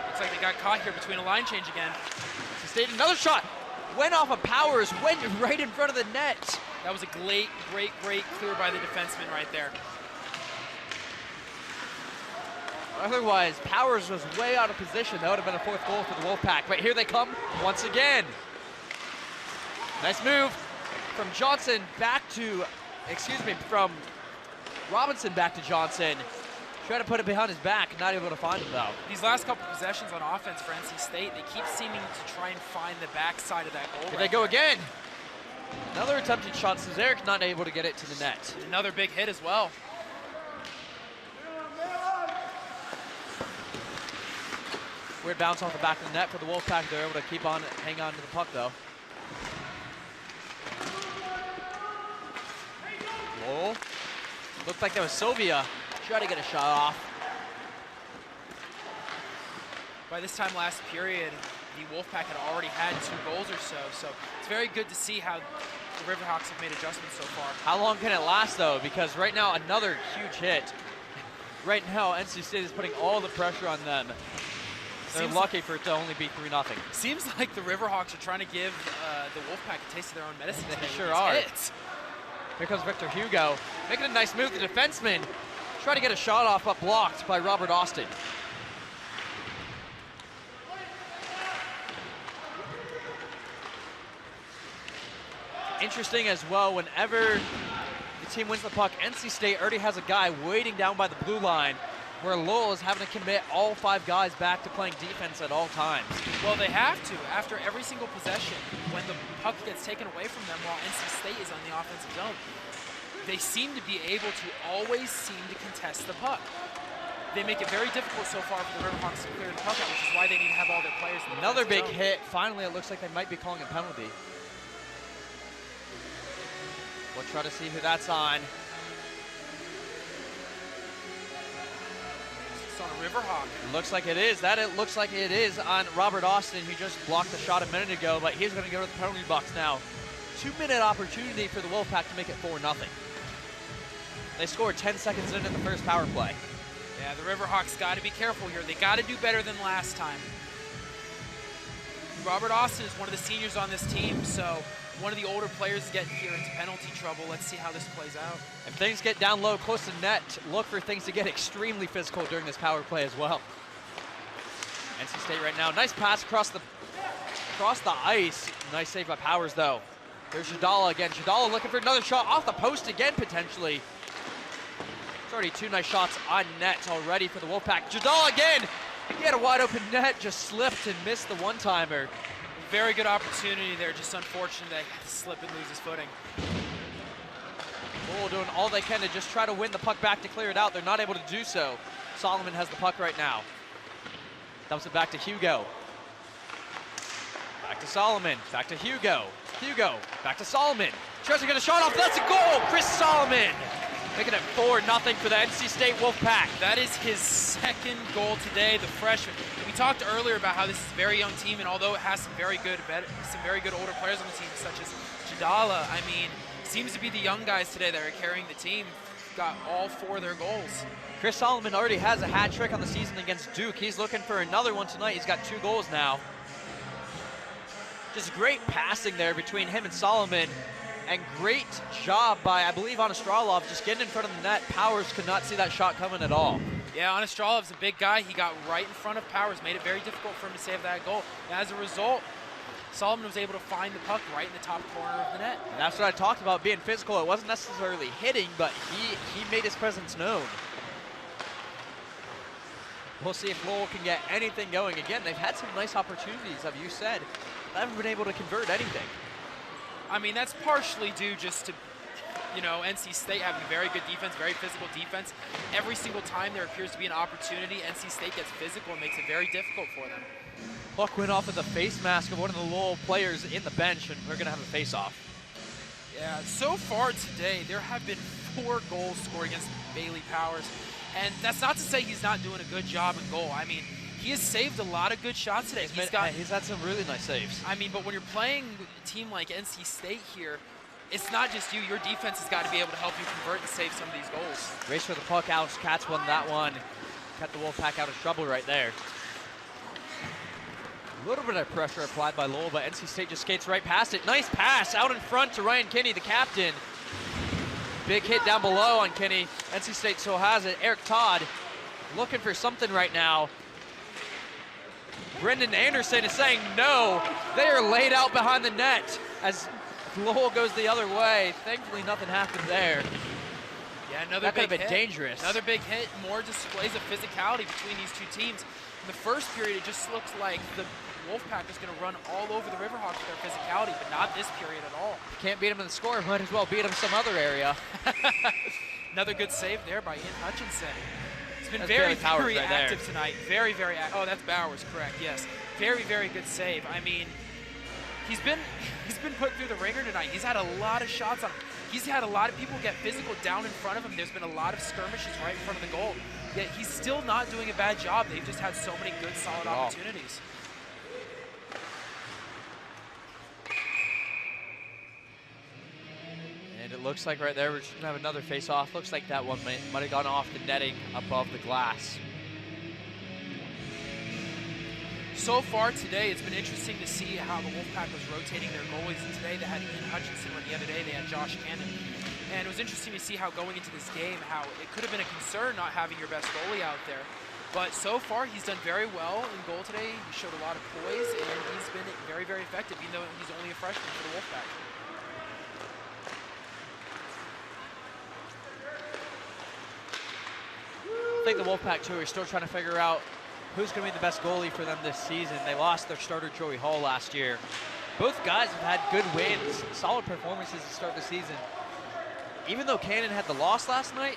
Looks like they got caught here between a line change again. NC State, another shot. Went off of Powers, went right in front of the net. That was a great clear by the defenseman right there. Otherwise, Powers was way out of position. That would have been a 4th goal for the Wolfpack. But here they come once again. Nice move from Johnson back to, from Robinson back to Johnson. Try to put it behind his back, not able to find him though. These last couple possessions on offense for NC State, they keep seeming to try and find the backside of that goal. Here they go again. Another attempted shot. Cesaric not able to get it to the net. Another big hit as well. Weird bounce off the back of the net for the Wolfpack. They're able to hang on to the puck though. Lowell. Looked like that was Sylvia. Try to get a shot off. By this time last period, the Wolfpack had already had 2 goals or so. So it's very good to see how the Riverhawks have made adjustments so far. How long can it last though? Because right now another huge hit. Right now NC State is putting all the pressure on them. They're lucky for it to only be 3-0. Seems like the Riverhawks are trying to give the Wolfpack a taste of their own medicine. They sure are. Hits. Here comes Victor Hugo, making a nice move. The defenseman try to get a shot off, but blocked by Robert Austin. Interesting as well, whenever the team wins the puck, NC State already has a guy waiting down by the blue line, where Lowell is having to commit all 5 guys back to playing defense at all times. Well, they have to. After every single possession, when the puck gets taken away from them while NC State is on the offensive zone, they seem to be able to always seem to contest the puck. They make it very difficult so far for the Riverhawks to clear the puck out, which is why they need to have all their players in the Another big zone. hit. Finally, it looks like they might be calling a penalty. We'll try to see who that's on. It's on a Riverhawk. It looks like it is. It looks like it is on Robert Austin, who just blocked the shot a minute ago, but he's going to go to the penalty box now. 2-minute opportunity for the Wolfpack to make it 4-0. They scored 10 seconds into the first power play. Yeah, the Riverhawks got to be careful here. They got to do better than last time. Robert Austin is one of the seniors on this team, so one of the older players is getting here into penalty trouble. Let's see how this plays out. If things get down low, close to net, look for things to get extremely physical during this power play as well. NC State right now, nice pass across the ice. Nice save by Powers, though. There's Jadala again. Jadala looking for another shot off the post again, potentially. It's already 2 nice shots on net already for the Wolfpack. Jadala again. He had a wide open net, just slipped and missed the one-timer. Very good opportunity there, just unfortunate that he had to slip and lose his footing. Lowell doing all they can to just try to win the puck back to clear it out. They're not able to do so. Solomon has the puck right now. Dumps it back to Hugo. Back to Solomon, back to Hugo. Hugo, back to Solomon. Tries to get a shot off, that's a goal! Chris Solomon! Making it 4-0 for the NC State Wolfpack. That is his second goal today, the freshman. We talked earlier about how this is a very young team, and although it has some very good older players on the team, such as Jadala, I mean, seems to be the young guys today that are carrying the team. Got all 4 of their goals. Chris Solomon already has a hat trick on the season against Duke. He's looking for another one tonight. He's got 2 goals now. Just great passing there between him and Solomon. And great job by, I believe, Anastrolov just getting in front of the net. Powers could not see that shot coming at all. Yeah, Anastralov's a big guy. He got right in front of Powers, made it very difficult for him to save that goal. And as a result, Solomon was able to find the puck right in the top corner of the net. And that's what I talked about, being physical. It wasn't necessarily hitting, but he made his presence known. We'll see if Lowell can get anything going. Again, they've had some nice opportunities, as you said. They haven't been able to convert anything. I mean, that's partially due just to, you know, NC State having very good defense, very physical defense. Every single time there appears to be an opportunity, NC State gets physical and makes it very difficult for them. Puck went off of the face mask of one of the Lowell players in the bench, and we're going to have a face-off. Yeah, so far today, there have been 4 goals scored against Bailey Powers. And that's not to say he's not doing a good job in goal. I mean, he has saved a lot of good shots today. He's had some really nice saves. I mean, but when you're playing a team like NC State here, it's not just you. Your defense has got to be able to help you convert and save some of these goals. Race for the puck. Alex Katz won that one. Kept the Wolfpack out of trouble right there. A little bit of pressure applied by Lowell, but NC State just skates right past it. Nice pass out in front to Ryan Kinney, the captain. Big hit down below on Kinney. NC State still has it. Eric Todd looking for something right now. Brendan Anderson is saying no. They are laid out behind the net as Lowell goes the other way. Thankfully, nothing happened there. Yeah, another that big could have been hit. Dangerous. Another big hit. More displays of physicality between these 2 teams. In the first period, it just looks like the Wolfpack is going to run all over the Riverhawks with their physicality, but not this period at all. Can't beat him in the score. Might as well beat him some other area. Another good save there by Ian Hutchinson. He's been That's very, Bowers very right active there. tonight. Very, very active. Oh, that's Bowers, correct, yes. Very, very good save. I mean, he's been put through the ringer tonight. He's had a lot of shots on him. He's had a lot of people get physical down in front of him. There's been a lot of skirmishes right in front of the goal. Yet he's still not doing a bad job. They've just had so many good, solid opportunities. And it looks like right there we're just going to have another face-off. Looks like that one might have gone off the netting above the glass. So far today, it's been interesting to see how the Wolfpack was rotating their goalies. And today they had Ian Hutchinson, when the other day they had Josh Cannon. And it was interesting to see how going into this game, how it could have been a concern not having your best goalie out there. But so far, he's done very well in goal today. He showed a lot of poise, and he's been very, very effective, even though he's only a freshman for the Wolfpack. I think the Wolfpack, too, are still trying to figure out who's going to be the best goalie for them this season. They lost their starter, Joey Hall, last year. Both guys have had good wins, solid performances to start the season. Even though Cannon had the loss last night,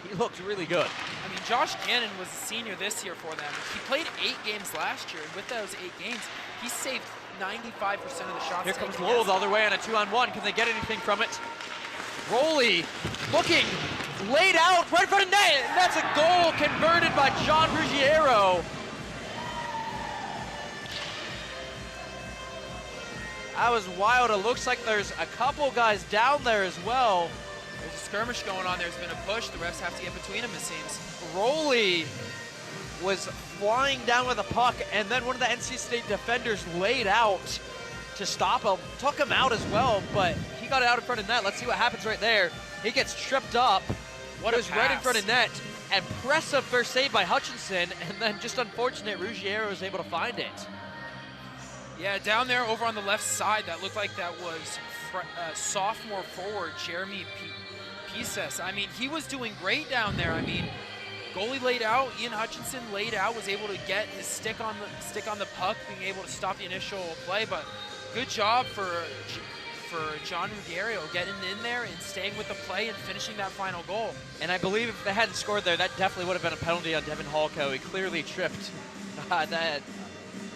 he looked really good. I mean, Josh Cannon was a senior this year for them. He played 8 games last year, and with those 8 games, he saved 95% of the shots. Here comes Lowell the other way on a 2-on-1. Can they get anything from it? Roley looking, laid out right in front of net, and that's a goal converted by John Ruggiero. That was wild. It looks like there's a couple guys down there as well. There's a skirmish going on. There's been a push. The refs have to get between them, it seems. Roley was flying down with a puck, and then one of the NC State defenders laid out to stop him, took him out as well, but he got it out in front of net. Let's see what happens right there. He gets tripped up, goes right in front of net, and impressive first save by Hutchinson, and then just unfortunate, Ruggiero was able to find it. Yeah, down there over on the left side, that looked like that was sophomore forward Jeremy Pises. I mean, he was doing great down there. I mean, goalie laid out, Ian Hutchinson laid out, was able to get his stick on the puck, being able to stop the initial play, but good job for John Ruggiero getting in there and staying with the play and finishing that final goal. And I believe if they hadn't scored there, that definitely would have been a penalty on Devin Halko. He clearly tripped that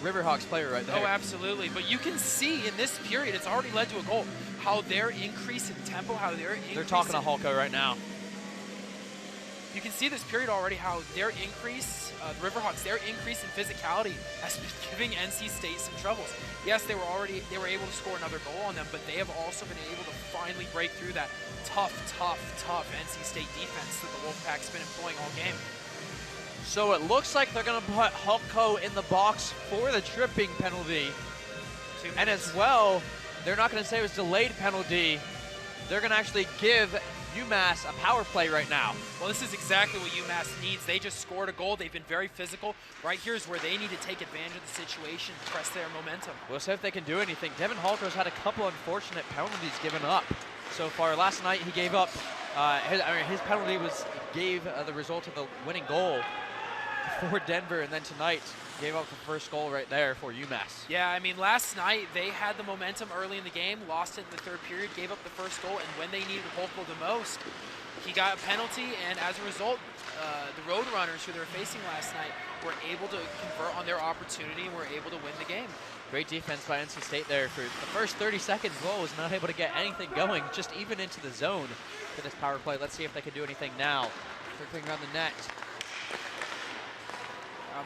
Riverhawks player right there. Oh, absolutely. But you can see in this period, it's already led to a goal, how their increase in tempo, how their increase. They're talking to Halko right now. You can see this period already how their increase, the Riverhawks, their increase in physicality has been giving NC State some troubles. Yes, they were able to score another goal on them, but they have also been able to finally break through that tough NC State defense that the Wolfpack's been employing all game. So it looks like they're going to put Halko in the box for the tripping penalty. And as well, they're not going to say it was delayed penalty. They're going to actually give UMass a power play right now. Well, this is exactly what UMass needs. They just scored a goal. They've been very physical. Right here is where they need to take advantage of the situation, press their momentum. We'll see if they can do anything. Devin Halko's had a couple unfortunate penalties given up so far. Last night he gave up, his penalty gave the result of the winning goal for Denver, and then tonight gave up the first goal right there for UMass. Yeah, I mean, last night they had the momentum early in the game, lost it in the third period, gave up the first goal, and when they needed Halko the most, he got a penalty, and as a result, the Roadrunners, who they were facing last night, were able to convert on their opportunity and were able to win the game. Great defense by NC State there. For the first 30 seconds, Lowell was not able to get anything going, just even into the zone for this power play. Let's see if they can do anything now. Circling around the net.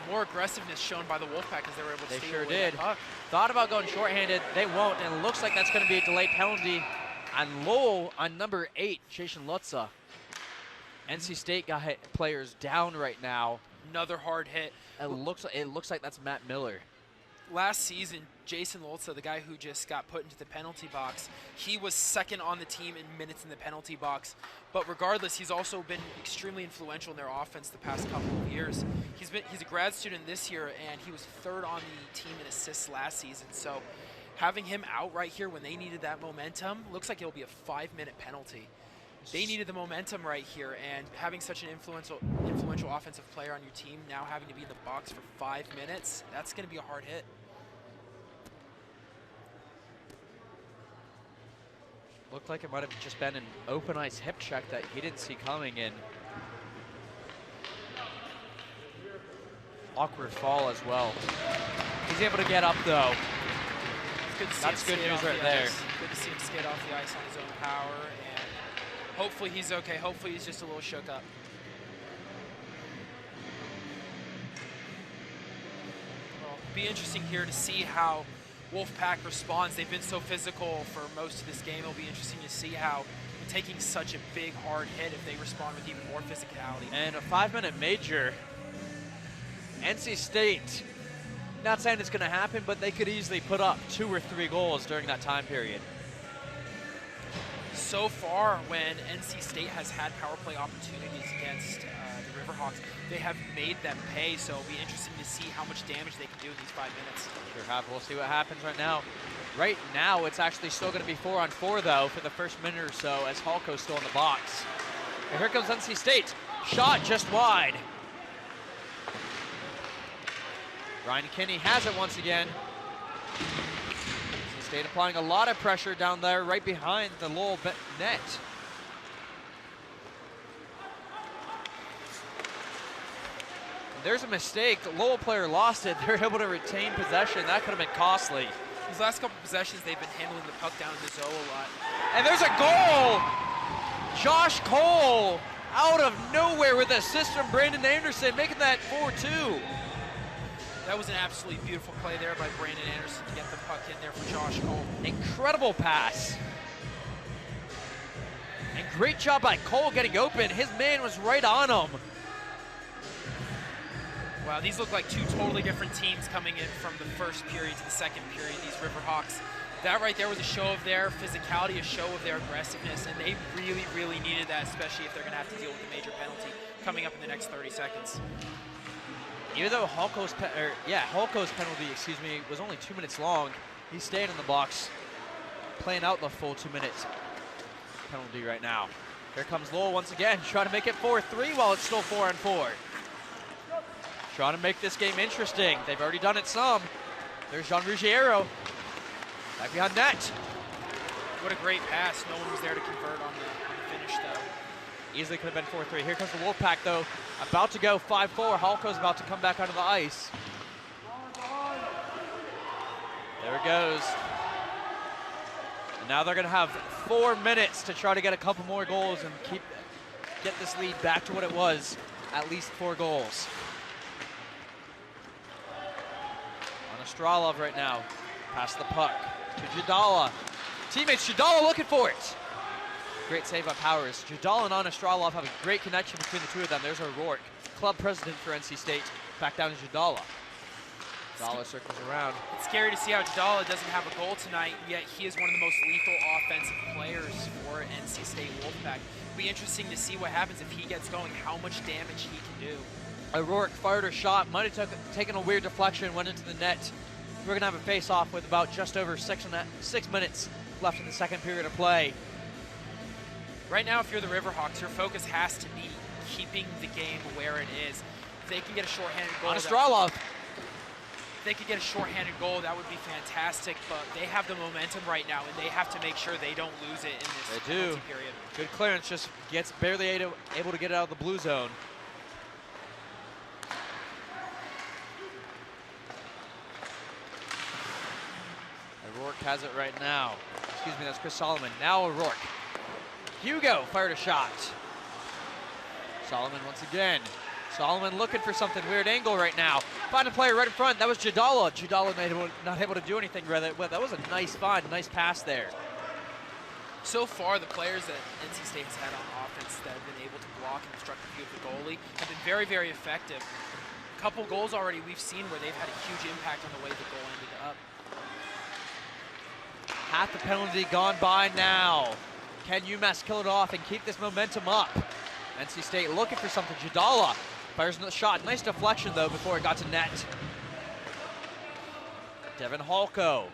More aggressiveness shown by the Wolfpack as they were able to steal sure away did. that puck. Thought about going shorthanded. They won't, and it looks like that's going to be a delayed penalty on Lowell on number 8, Jason Lutza. NC State got players down right now. Another hard hit. It looks like that's Matt Miller. Last season, Jason Lutza, the guy who just got put into the penalty box, he was second on the team in minutes in the penalty box. But regardless, he's also been extremely influential in their offense the past couple of years. He's a grad student this year, and he was third on the team in assists last season. So having him out right here when they needed that momentum, looks like it'll be a 5-minute penalty. They needed the momentum right here, and having such an influential offensive player on your team, now having to be in the box for 5 minutes, that's going to be a hard hit. Looked like it might have just been an open ice hip check that he didn't see coming in. Awkward fall as well. He's able to get up though. That's good news right there. Good to see him skate off the ice on his own power, and hopefully he's okay. Hopefully he's just a little shook up. Well, it'll be interesting here to see how Wolfpack responds. They've been so physical for most of this game. It'll be interesting to see how, taking such a big, hard hit, if they respond with even more physicality. And a 5-minute major. NC State, not saying it's going to happen, but they could easily put up 2 or 3 goals during that time period. So far, when NC State has had power play opportunities against the Riverhawks, they have made them pay, so it'll be interesting to see how much damage they can do in these 5 minutes. Sure have. We'll see what happens right now. Right now, it's actually still going to be 4-on-4, though, for the first minute or so, as Halko's still in the box. And here comes NC State. Shot just wide. Ryan Kinney has it once again. NC State applying a lot of pressure down there, right behind the Lowell net. There's a mistake. The Lowell player lost it. They're able to retain possession. That could have been costly. These last couple possessions, they've been handling the puck down in the zone a lot. And there's a goal! Josh Cole out of nowhere with an assist from Brandon Anderson, making that 4-2. That was an absolutely beautiful play there by Brandon Anderson to get the puck in there for Josh Cole. Incredible pass. And great job by Cole getting open. His man was right on him. Wow, these look like two totally different teams coming in from the first period to the second period, these Riverhawks. That right there was a show of their physicality, a show of their aggressiveness, and they really, really needed that, especially if they're going to have to deal with a major penalty coming up in the next 30 seconds. Even though Holko's penalty, was only 2 minutes long, he's staying in the box, playing out the full 2 minutes penalty right now. Here comes Lowell once again, trying to make it 4-3 while it's still 4-4. Trying to make this game interesting. They've already done it some. There's Jean Ruggiero. Back behind net. What a great pass. No one was there to convert on the finish, though. Easily could have been 4-3. Here comes the Wolfpack, though. About to go 5-4. Halko's about to come back onto the ice. There it goes. And now they're going to have 4 minutes to try to get a couple more goals and get this lead back to what it was. At least 4 goals. On Astralov right now. Pass the puck to Jadala. Teammates, Jadala looking for it. Great save by Powers. Jadala and Astralov have a great connection between the two of them. There's O'Rourke, club president for NC State. Back down to Jadala. Jadala circles around. It's scary to see how Jadala doesn't have a goal tonight, yet he is one of the most lethal offensive players for NC State Wolfpack. It'll be interesting to see what happens if he gets going, how much damage he can do. O'Rourke fired a shot, might have taken a weird deflection, went into the net. We're going to have a face-off with about just over 6 minutes left in the second period of play. Right now, if you're the Riverhawks, your focus has to be keeping the game where it is. If they can get a shorthanded goal, On Astralov. If they could get a shorthanded goal, that would be fantastic, but they have the momentum right now, and they have to make sure they don't lose it in this penalty period. Good clearance, just gets barely able to get out of the blue zone. O'Rourke has it right now. Excuse me, that's Chris Solomon. Now O'Rourke. Hugo fired a shot. Solomon once again. Solomon looking for something, weird angle right now. Find a player right in front. That was Jadala. Jadala not able to do anything rather. Well, that was a nice find, nice pass there. So far, the players that NC State has had on offense that have been able to block and obstruct the view of the goalie have been very, very effective. A couple goals already we've seen where they've had a huge impact on the way the goal ended up. Half the penalty gone by now. Can UMass kill it off and keep this momentum up? NC State looking for something. Jadala fires another shot. Nice deflection, though, before it got to net. Devin Halko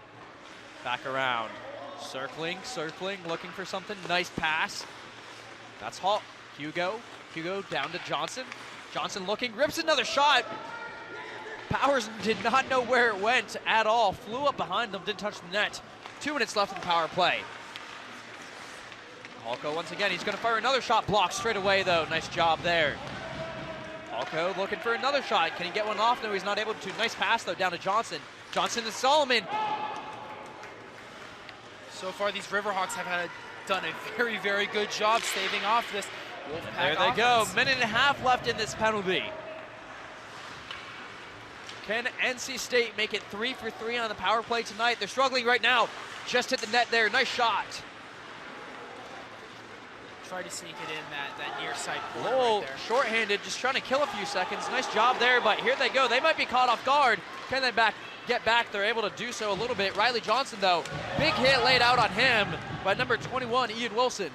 back around. Circling, looking for something. Nice pass. That's Hugo. Hugo down to Johnson. Johnson looking, rips another shot. Powers did not know where it went at all. Flew up behind them, didn't touch the net. 2 minutes left in the power play. Halko once again, he's gonna fire another shot, blocked straight away though. Nice job there. Halko looking for another shot. Can he get one off? No, he's not able to. Nice pass though, down to Johnson. Johnson to Solomon. So far, these Riverhawks have done a very, very good job staving off this Wolfpack There they offense. go, minute and a half left in this penalty. Can NC State make it 3 for 3 on the power play tonight? They're struggling right now. Just hit the net there, nice shot. Tried to sneak it in that near side corner Lowell, right there. shorthanded, just trying to kill a few seconds. Nice job there, but here they go. They might be caught off guard. Can they get back? They're able to do so a little bit. Riley Johnson, though, big hit laid out on him by number 21, Ian Wilson.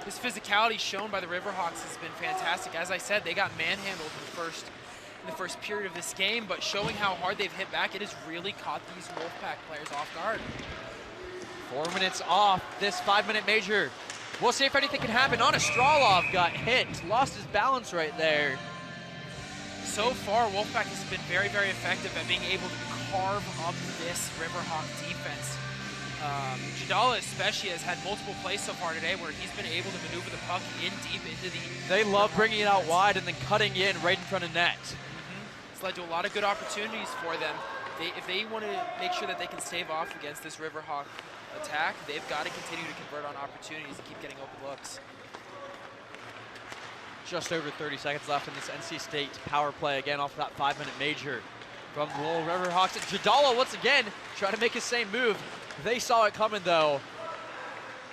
This physicality shown by the Riverhawks has been fantastic. As I said, they got manhandled in the first period of this game, but showing how hard they've hit back, it has really caught these Wolfpack players off guard. 4 minutes off this 5-minute major. We'll see if anything can happen. Astralov got hit, lost his balance right there. So far, Wolfpack has been very, very effective at being able to carve up this Riverhawk defense. Jadala especially has had multiple plays so far today where he's been able to maneuver the puck in deep into the... They love bringing it out wide and then cutting in right in front of net. It's led to a lot of good opportunities for them. If they want to make sure that they can stave off against this Riverhawk attack, they've got to continue to convert on opportunities and keep getting open looks. Just over 30 seconds left in this NC State power play, again off of that 5-minute major from the Lowell Riverhawks. Jadala once again trying to make his same move. They saw it coming though.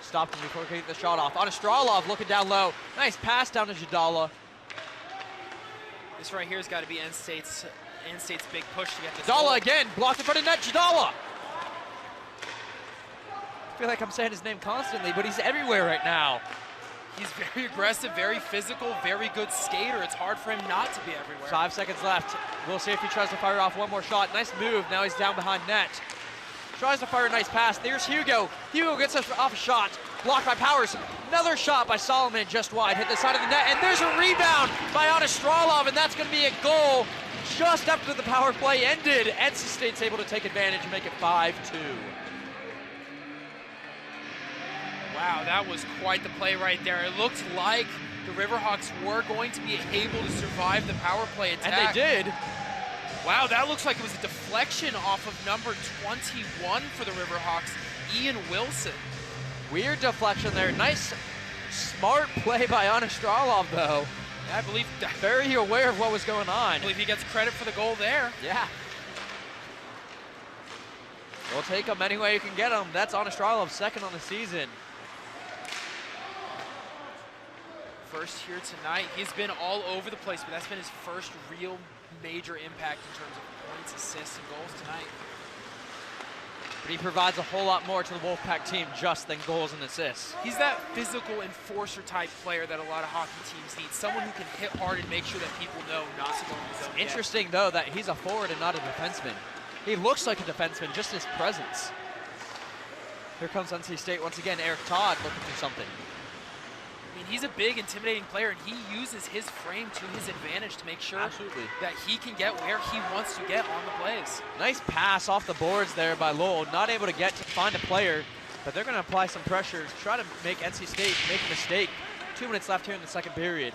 Stopped him before getting the shot off. Anastralov looking down low. Nice pass down to Jadala. This right here has got to be N State's big push to get this Jadala goal. again, blocked in front of net. Jadala. I feel like I'm saying his name constantly, but he's everywhere right now. He's very aggressive, very physical, very good skater. It's hard for him not to be everywhere. 5 seconds left. We'll see if he tries to fire off one more shot. Nice move. Now he's down behind net. Tries to fire a nice pass. There's Hugo. Hugo gets off a shot. Blocked by Powers. Another shot by Solomon just wide. Hit the side of the net. And there's a rebound by Anastralov, and that's going to be a goal just after the power play ended. NC State's able to take advantage and make it 5-2. Wow, that was quite the play right there. It looked like the Riverhawks were going to be able to survive the power play attack. And they did. Wow, that looks like it was a deflection off of number 21 for the Riverhawks, Ian Wilson. Weird deflection there. Nice, smart play by Anastralov, though. Yeah, I believe very aware of what was going on. I believe he gets credit for the goal there. Yeah. We'll take him any way you can get him. That's Anastralov's second on the season. First here tonight. He's been all over the place, but that's been his first real major impact in terms of points, assists, and goals tonight. But he provides a whole lot more to the Wolfpack team just than goals and assists. He's that physical enforcer type player that a lot of hockey teams need. Someone who can hit hard and make sure that people know not to go in the zone. Interesting, though, that he's a forward and not a defenseman. He looks like a defenseman, just his presence. Here comes NC State once again. Eric Todd looking for something. I mean, he's a big, intimidating player, and he uses his frame to his advantage to make sure that he can get where he wants to get on the plays. Nice pass off the boards there by Lowell. Not able to get to find a player, but they're going to apply some pressure to try to make NC State make a mistake. 2 minutes left here in the second period.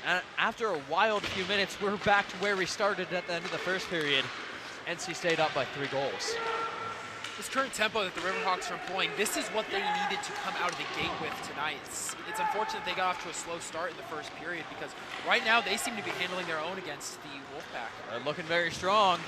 And after a wild few minutes, we're back to where we started at the end of the first period. NC State up by 3 goals. This current tempo that the Riverhawks are employing, this is what they needed to come out of the gate with tonight. It's unfortunate they got off to a slow start in the first period because right now they seem to be handling their own against the Wolfpack. They're looking very strong.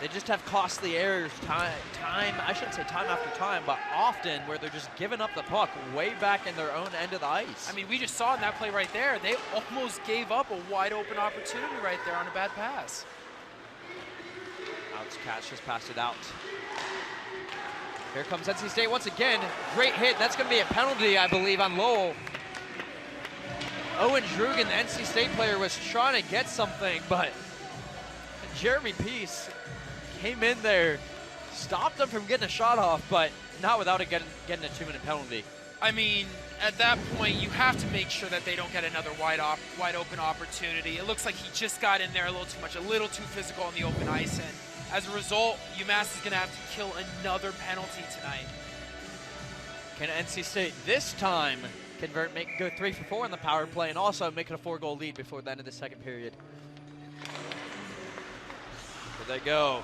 They just have costly errors I shouldn't say time after time, but often where they're just giving up the puck way back in their own end of the ice. I mean, we just saw in that play right there, they almost gave up a wide open opportunity right there on a bad pass. Alex Katz just passed it out. Here comes NC State once again. Great hit. That's going to be a penalty, I believe, on Lowell. Owen Drugan, the NC State player, was trying to get something, but Jeremy Peace came in there, stopped him from getting a shot off, but not without it getting a 2-minute penalty. I mean, at that point, you have to make sure that they don't get another wide open opportunity. It looks like he just got in there a little too much, a little too physical on the open ice, and as a result, UMass is going to have to kill another penalty tonight. Can NC State this time convert, go 3 for 4 in the power play, and also make it a 4-goal lead before the end of the second period? There they go.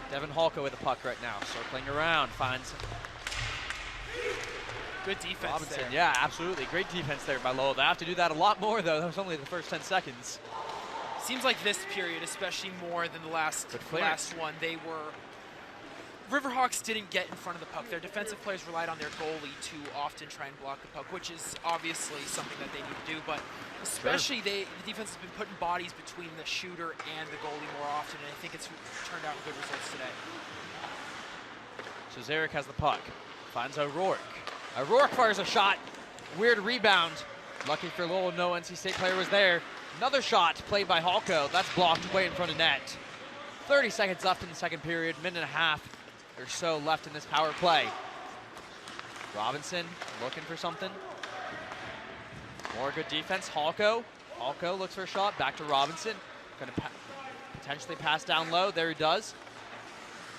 Devin Halka with the puck right now, circling around, finds good defense Robinson. there. Yeah, absolutely. Great defense there by Lowell. They have to do that a lot more, though. That was only the first 10 seconds. Seems like this period, especially more than the last one, Riverhawks didn't get in front of the puck. Their defensive players relied on their goalie to often try and block the puck, which is obviously something that they need to do, but especially the defense has been putting bodies between the shooter and the goalie more often, and I think it's turned out in good results today. So Zarek has the puck, finds O'Rourke. O'Rourke fires a shot, weird rebound. Lucky for Lowell, no NC State player was there. Another shot played by Halko. That's blocked way in front of net. 30 seconds left in the second period, minute and a half or so left in this power play. Robinson looking for something. More good defense. Halko looks for a shot. Back to Robinson. Going to potentially pass down low. There he does.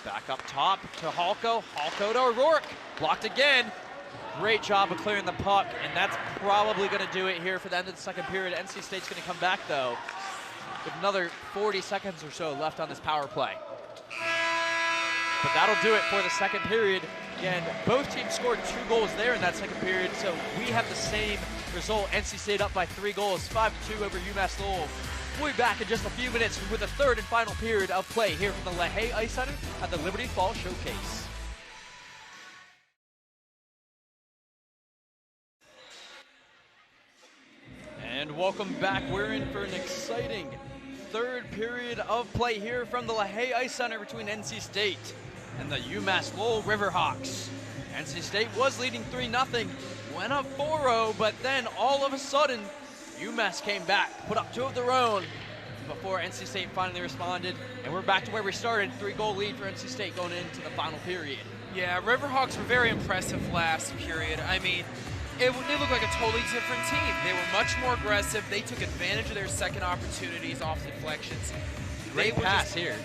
Back up top to Halko. Halko to O'Rourke. Blocked again. Great job of clearing the puck, and that's probably going to do it here for the end of the second period. NC State's going to come back, though. with another 40 seconds or so left on this power play. But that'll do it for the second period. Again, both teams scored 2 goals there in that second period, so we have the same result. NC State up by 3 goals, 5-2 over UMass Lowell. We'll be back in just a few minutes with the third and final period of play here from the LaHaye Ice Center at the Liberty Fall Showcase. And welcome back. We're in for an exciting third period of play here from the LaHaye Ice Center between NC State and the UMass Lowell Riverhawks. NC State was leading 3-0, went up 4-0, but then all of a sudden, UMass came back, put up 2 of their own before NC State finally responded, and we're back to where we started. 3-goal lead for NC State going into the final period. Yeah, Riverhawks were very impressive last period. I mean, they looked like a totally different team. They were much more aggressive. They took advantage of their second opportunities off deflections. Great pass here.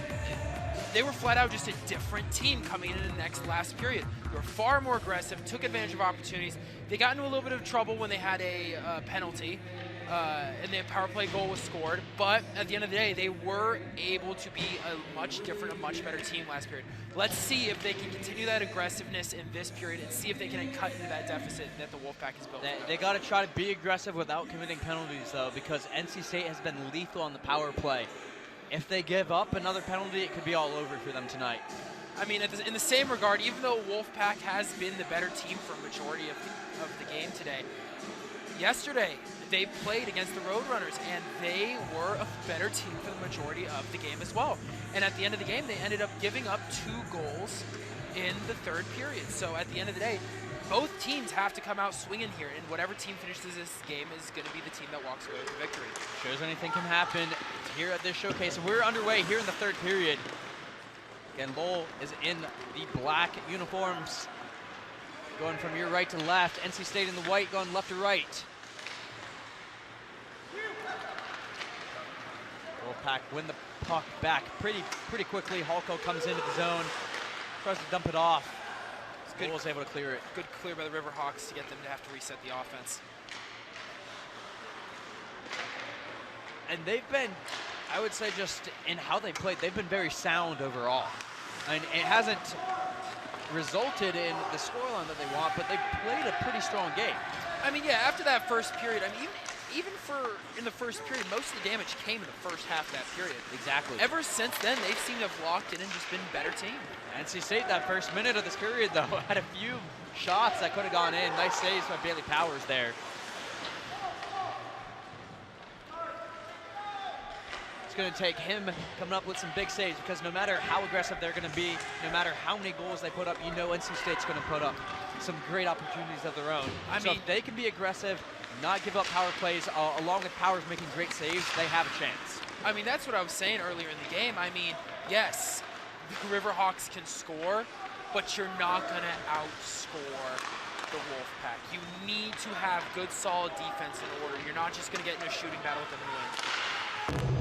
They were flat out just a different team coming into the last period. They were far more aggressive, took advantage of opportunities. They got into a little bit of trouble when they had a penalty, and the power play goal was scored. But at the end of the day, they were able to be a much different, a much better team last period. Let's see if they can continue that aggressiveness in this period and see if they can cut into that deficit that the Wolfpack has built. They got to try to be aggressive without committing penalties, though, because NC State has been lethal on the power play. If they give up another penalty, it could be all over for them tonight. I mean, in the same regard, even though Wolfpack has been the better team for a majority of the game today, yesterday they played against the Roadrunners, and they were a better team for the majority of the game as well. And at the end of the game, they ended up giving up 2 goals in the third period. So at the end of the day, both teams have to come out swinging here, and whatever team finishes this game is going to be the team that walks away with the victory. Shows anything can happen here at this showcase. And we're underway here in the third period. Again, Lowell is in the black uniforms, going from your right to left. NC State in the white, going left to right. Wolfpack win the puck back pretty quickly. Halko comes into the zone, tries to dump it off. Lowell's able to clear it. Good clear by the Riverhawks to get them to have to reset the offense. And they've been, I would say, just in how they played, they've been very sound overall. And it hasn't resulted in the scoreline that they want, but they played a pretty strong game. I mean, yeah, after that first period, I mean, even in the first period, most of the damage came in the first half of that period. Exactly. Ever since then, they've seemed to have locked in and just been a better team. NC State, that first minute of this period, though, had a few shots that could have gone in. Nice saves by Bailey Powers there. It's going to take him coming up with some big saves, because no matter how aggressive they're going to be, no matter how many goals they put up, you know NC State's going to put up some great opportunities of their own. So if they can be aggressive, not give up power plays, along with Powers making great saves, they have a chance. I mean, that's what I was saying earlier in the game. I mean, yes, the Riverhawks can score, but you're not going to outscore the Wolfpack. You need to have good, solid defense in order. You're not just going to get in a shooting battle with them and win.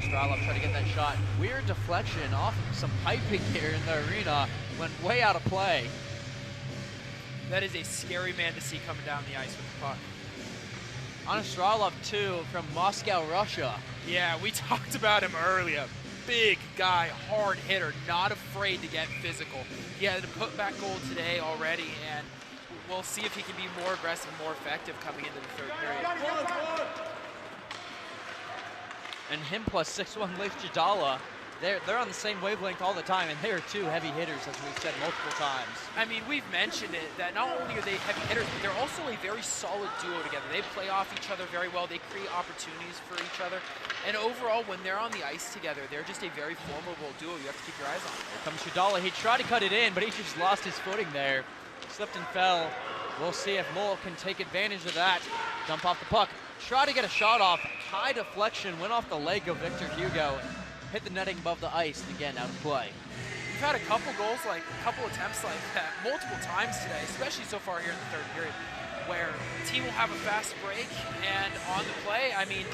Strylov tried to get that shot. Weird deflection off some piping here in the arena. Went way out of play. That is a scary man to see coming down the ice with the puck. Strylov, too, from Moscow, Russia. Yeah, we talked about him earlier. Big guy, hard hitter, not afraid to get physical. He had a putback goal today already, and we'll see if he can be more aggressive, more effective coming into the third period. And him plus 6'1" Leif Jadala, they're on the same wavelength all the time, and they are 2 heavy hitters, as we've said multiple times. I mean, we've mentioned it, that not only are they heavy hitters, but they're also a very solid duo together. They play off each other very well. They create opportunities for each other. And overall, when they're on the ice together, they're just a very formidable duo you have to keep your eyes on. Here comes Jadala. He tried to cut it in, but he just lost his footing there. Slipped and fell. We'll see if Lowell can take advantage of that. Dump off the puck. Try to get a shot off. High deflection. Went off the leg of Victor Hugo. Hit the netting above the ice, and again, out of play. We've had a couple goals, a couple attempts like that multiple times today, especially so far here in the third period, where the team will have a fast break, and on the play, I mean,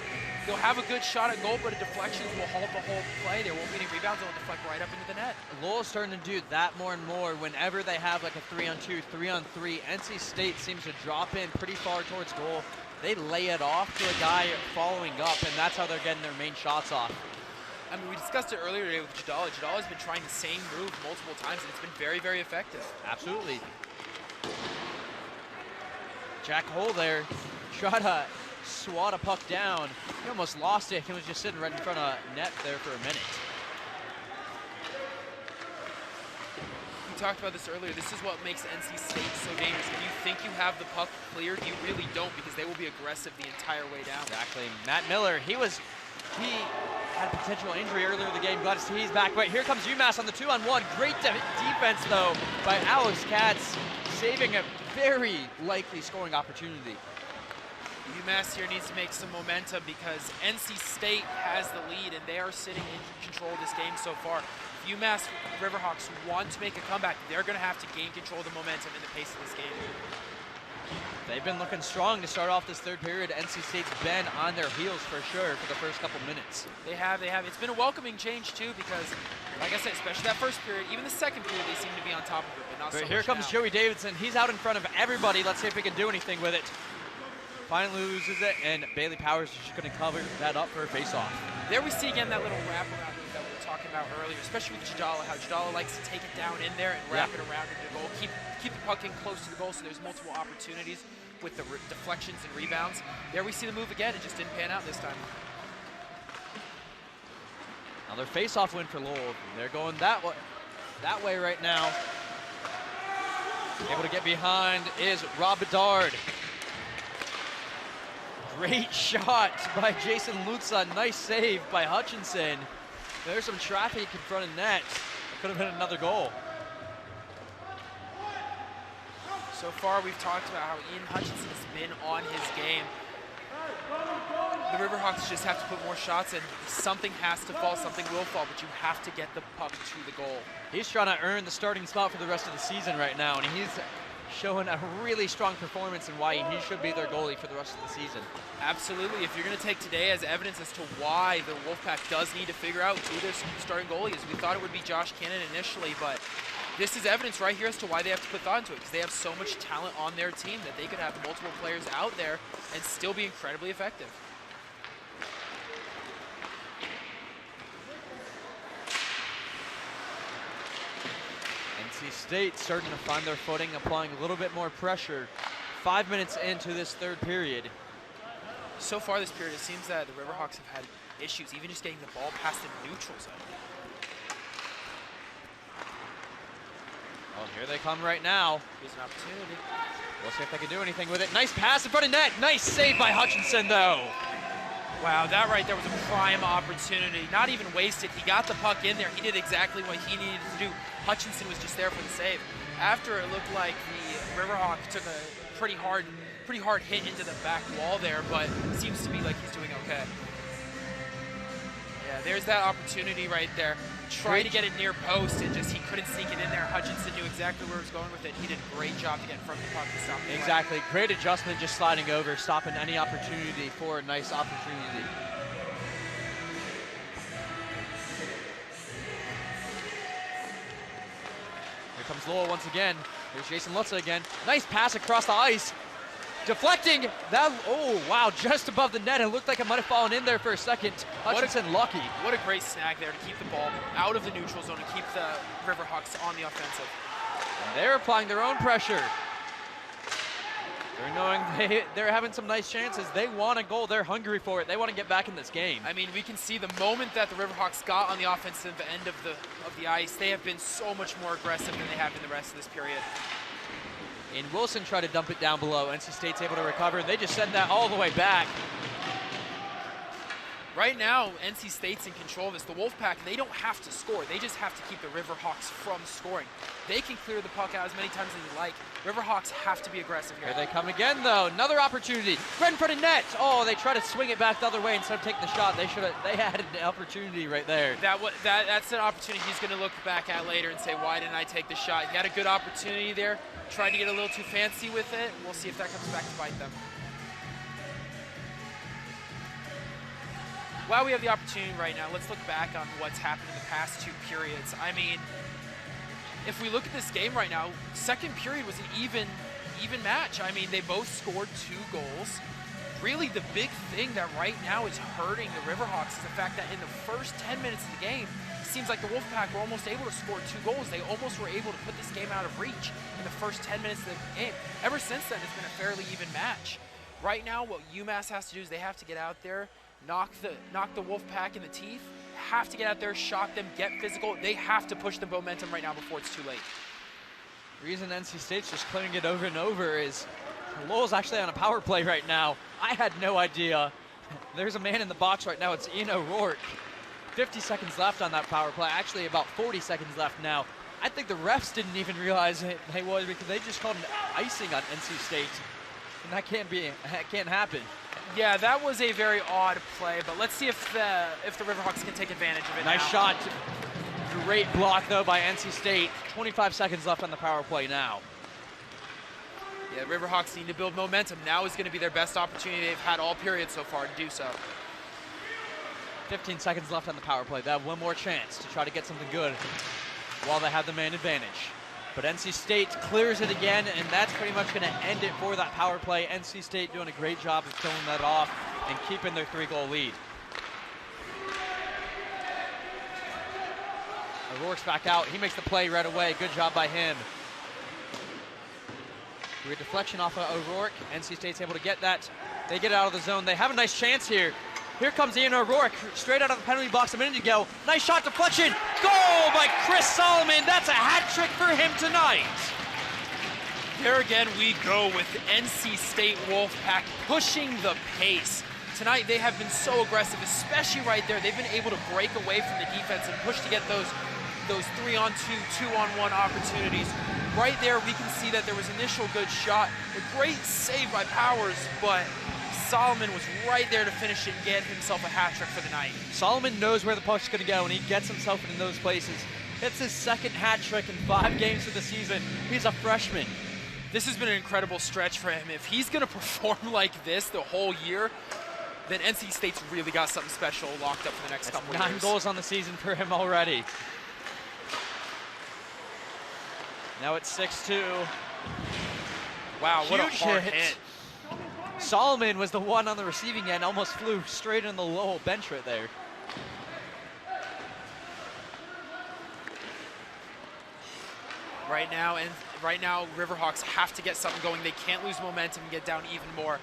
they'll have a good shot at goal, but the deflections will halt the whole play. There won't be any rebounds. They'll deflect right up into the net. Lowell's starting to do that more and more whenever they have like a 3-on-2, 3-on-3. NC State seems to drop in pretty far towards goal. they lay it off to a guy following up, and that's how they're getting their main shots off. I mean, we discussed it earlier today with Jadala. Jadala's been trying the same move multiple times, and it's been very, very effective. Absolutely. Jack Hole there, try to swat a puck down. He almost lost it. He was just sitting right in front of net there for a minute. We talked about this earlier. This is what makes NC State so dangerous. When you think you have the puck cleared, you really don't, because they will be aggressive the entire way down. Exactly. Matt Miller, he had a potential injury earlier in the game. Glad to see he's back. But here comes UMass on the 2-on-1. Great defense, though, by Alex Katz, saving a very likely scoring opportunity. UMass here needs to make some momentum because NC State has the lead, and they are sitting in control of this game so far. If UMass Riverhawks want to make a comeback, they're going to have to gain control of the momentum in the pace of this game. They've been looking strong to start off this third period. NC State's been on their heels for sure for the first couple minutes. They have. It's been a welcoming change too, because, like I said, especially that first period, even the second period, they seem to be on top of it, but not so much here comes now. Joey Davidson. He's out in front of everybody. Let's see if he can do anything with it. Finally loses it, and Bailey Powers is just going to cover that up for a face-off. There we see again that little wraparound move that we were talking about earlier, especially with Jadala, how Jadala likes to take it down in there and wrap it around into the goal. Keep the puck in close to the goal, so there's multiple opportunities with the deflections and rebounds. There we see the move again. It just didn't pan out this time. Another face-off win for Lowell. They're going that way right now. Able to get behind is Rob Bedard. Great shot by Jason Lutza. Nice save by Hutchinson. There's some traffic in front of net. It could have been another goal. So far, we've talked about how Ian Hutchinson has been on his game. The Riverhawks just have to put more shots in. Something has to fall, something will fall, but you have to get the puck to the goal. He's trying to earn the starting spot for the rest of the season right now, and he's showing a really strong performance in why he should be their goalie for the rest of the season. Absolutely. If you're going to take today as evidence as to why the Wolfpack does need to figure out who their starting goalie is, we thought it would be Josh Cannon initially, but this is evidence right here as to why they have to put thought into it, because they have so much talent on their team that they could have multiple players out there and still be incredibly effective. NC State starting to find their footing, applying a little bit more pressure. 5 minutes into this third period. So far this period, it seems that the Riverhawks have had issues, even just getting the ball past the neutral zone. Well, here they come right now. Here's an opportunity. We'll see if they can do anything with it. Nice pass in front of net. Nice save by Hutchinson, though. Wow, that right there was a prime opportunity. Not even wasted. He got the puck in there. He did exactly what he needed to do. Hutchinson was just there for the save. After it looked like the Riverhawk took a pretty hard hit into the back wall there, but it seems to be like he's doing okay. Yeah, there's that opportunity right there. Tried to get it near post and just he couldn't sneak it in there. Hutchinson knew exactly where he was going with it. He did a great job to get in front of the puck and stop it. Exactly. Great adjustment, just sliding over, stopping any opportunity for a nice opportunity. Here comes Lowell once again. Here's Jason Lutza again. Nice pass across the ice. Deflecting that, oh wow, just above the net. It looked like it might have fallen in there for a second. Hutchinson lucky. What a great snag there to keep the ball out of the neutral zone and keep the Riverhawks on the offensive. And they're applying their own pressure. They're knowing they're having some nice chances. They want a goal. They're hungry for it. They want to get back in this game. I mean, we can see the moment that the Riverhawks got on the offensive end of the ice, they have been so much more aggressive than they have in the rest of this period. And Wilson tried to dump it down below. NC State's able to recover, and they just send that all the way back. Right now, NC State's in control of this. The Wolfpack, they don't have to score. They just have to keep the Riverhawks from scoring. They can clear the puck out as many times as they like. Riverhawks have to be aggressive here. Here they come again, though. Another opportunity. Right in front of net. Oh, they try to swing it back the other way instead of taking the shot. They had an opportunity right there. That's an opportunity he's going to look back at later and say, why didn't I take the shot? He had a good opportunity there. Tried to get a little too fancy with it. We'll see if that comes back to bite them. While we have the opportunity right now, let's look back on what's happened in the past two periods. I mean, if we look at this game right now, second period was an even match. I mean, they both scored 2 goals. really the big thing that right now is hurting the Riverhawks is the fact that in the first 10 minutes of the game, it seems like the Wolfpack were almost able to score 2 goals. They almost were able to put this game out of reach in the first 10 minutes of the game. Ever since then, it's been a fairly even match. Right now, what UMass has to do is they have to get out there, knock the Wolfpack in the teeth, have to get out there, shock them, get physical. They have to push the momentum right now before it's too late. The reason NC State's just clearing it over and over is Lowell's actually on a power play right now. I had no idea. There's a man in the box right now. It's Ian O'Rourke. 50 seconds left on that power play. Actually, about 40 seconds left now. I think the refs didn't even realize they was because they just called an icing on NC State. And that can't happen. Yeah, that was a very odd play, but let's see if the Riverhawks can take advantage of it. Nice shot. Great block, though, by NC State. 25 seconds left on the power play now. Yeah, Riverhawks need to build momentum. Now is going to be their best opportunity they've had all period so far to do so. 15 seconds left on the power play. They have one more chance to try to get something good while they have the man advantage. But NC State clears it again, and that's pretty much going to end it for that power play. NC State doing a great job of killing that off and keeping their 3-goal lead. O'Rourke's back out. He makes the play right away. Good job by him. Weird deflection off of O'Rourke. NC State's able to get that. They get out of the zone. They have a nice chance here. Here comes Ian O'Rourke, straight out of the penalty box a minute ago. Nice shot deflection. Goal by Chris Solomon. That's a hat trick for him tonight. There again we go with NC State Wolfpack pushing the pace. Tonight they have been so aggressive, especially right there. They've been able to break away from the defense and push to get those 3-on-2, 2-on-1 opportunities. Right there we can see that there was initial good shot. A great save by Powers, but Solomon was right there to finish it and get himself a hat trick for the night. Solomon knows where the puck's going to go, and he gets himself in those places. It's his second hat trick in 5 games of the season. He's a freshman. This has been an incredible stretch for him. If he's going to perform like this the whole year, then NC State's really got something special locked up for the next couple of years. 9 goals on the season for him already. Now it's 6-2. Wow, what a Huge hard hit. hit. Solomon was the one on the receiving end, almost flew straight in the Lowell bench right there. Right now, Riverhawks have to get something going. They can't lose momentum and get down even more.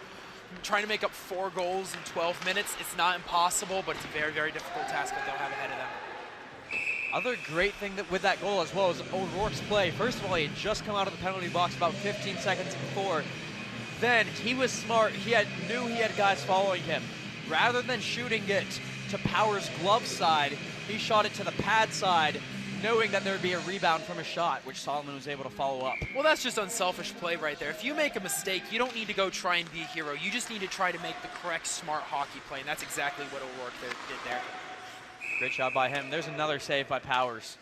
Trying to make up 4 goals in 12 minutes, it's not impossible, but it's a very, very difficult task that they'll have ahead of them. Other great thing with that goal as well is O'Rourke's play. First of all, he had just come out of the penalty box about 15 seconds before. Then he was smart. Knew he had guys following him. Rather than shooting it to Powers' glove side, he shot it to the pad side, knowing that there would be a rebound from a shot, which Solomon was able to follow up. Well, that's just unselfish play right there. If you make a mistake, you don't need to go try and be a hero. You just need to try to make the correct, smart hockey play, and that's exactly what O'Rourke did there. Great job by him. There's another save by Powers.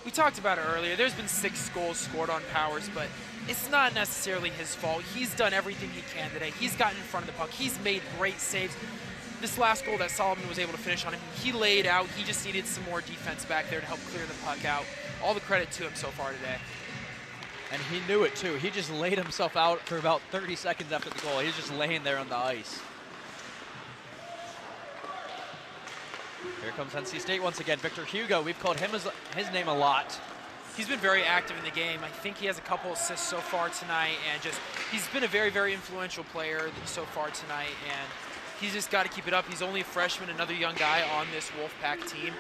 We talked about it earlier. There's been 6 goals scored on Powers, but it's not necessarily his fault. He's done everything he can today. He's gotten in front of the puck. He's made great saves. This last goal that Solomon was able to finish on him, he laid out. He just needed some more defense back there to help clear the puck out. All the credit to him so far today. And he knew it too. He just laid himself out for about 30 seconds after the goal. He was just laying there on the ice. Here comes NC State once again. Victor Hugo, we've called him his name a lot. He's been very active in the game. I think he has a couple assists so far tonight, and he's been a very, very influential player so far tonight, and he's just got to keep it up. He's only a freshman, another young guy on this Wolfpack team,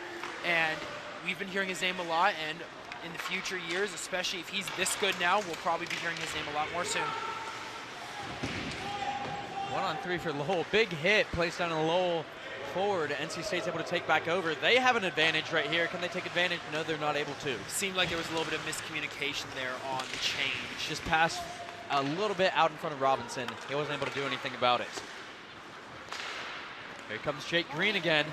and we've been hearing his name a lot, and in the future years, especially if he's this good now, we'll probably be hearing his name a lot more soon. 1-on-3 for Lowell. Big hit placed on a Lowell forward. NC State's able to take back over. They have an advantage right here. Can they take advantage? No, they're not able to. Seemed like there was a little bit of miscommunication there on the change. Just passed a little bit out in front of Robinson. He wasn't able to do anything about it. Here comes Jake Green again.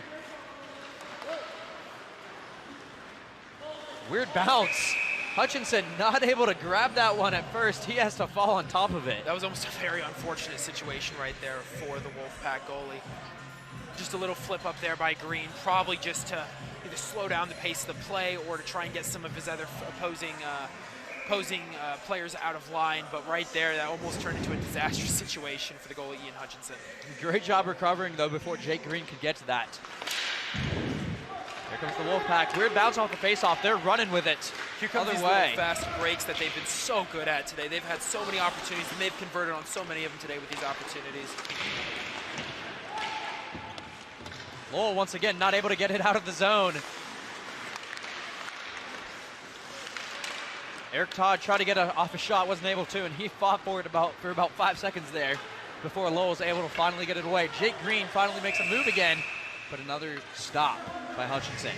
Weird bounce. Hutchinson not able to grab that one at first. He has to fall on top of it. That was almost a very unfortunate situation right there for the Wolfpack goalie. Just a little flip up there by Green, probably just to either slow down the pace of the play or to try and get some of his other opposing opposing players out of line, but right there, that almost turned into a disastrous situation for the goalie, Ian Hutchinson. Great job recovering, though, before Jake Green could get to that. Here comes the Wolfpack. Weird bounce off the faceoff. They're running with it. Here come these way. little fast breaks that they've been so good at today. They've had so many opportunities, and they've converted on so many of them today with these opportunities. Lowell, once again, not able to get it out of the zone. Eric Todd tried to get off a shot, wasn't able to, and he fought for it for about 5 seconds there before Lowell was able to finally get it away. Jake Green finally makes a move again, but another stop by Hutchinson.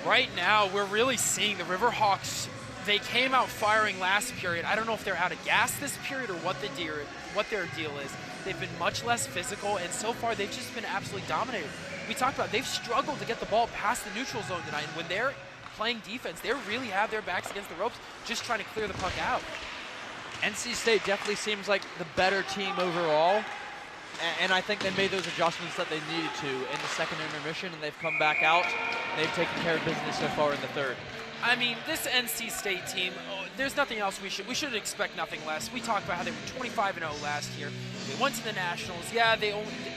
Right now, we're really seeing the Riverhawks. They came out firing last period. I don't know if they're out of gas this period or what their deal is. They've been much less physical, and so far they've just been absolutely dominated. We talked about they've struggled to get the ball past the neutral zone tonight, and when they're playing defense, they really have their backs against the ropes, just trying to clear the puck out. NC State definitely seems like the better team overall, and I think they made those adjustments that they needed to in the second intermission, and they've come back out. They've taken care of business so far in the third. I mean, this NC State team, there's nothing else we should expect nothing less. We talked about how they were 25-0 last year. They went to the Nationals. Yeah, they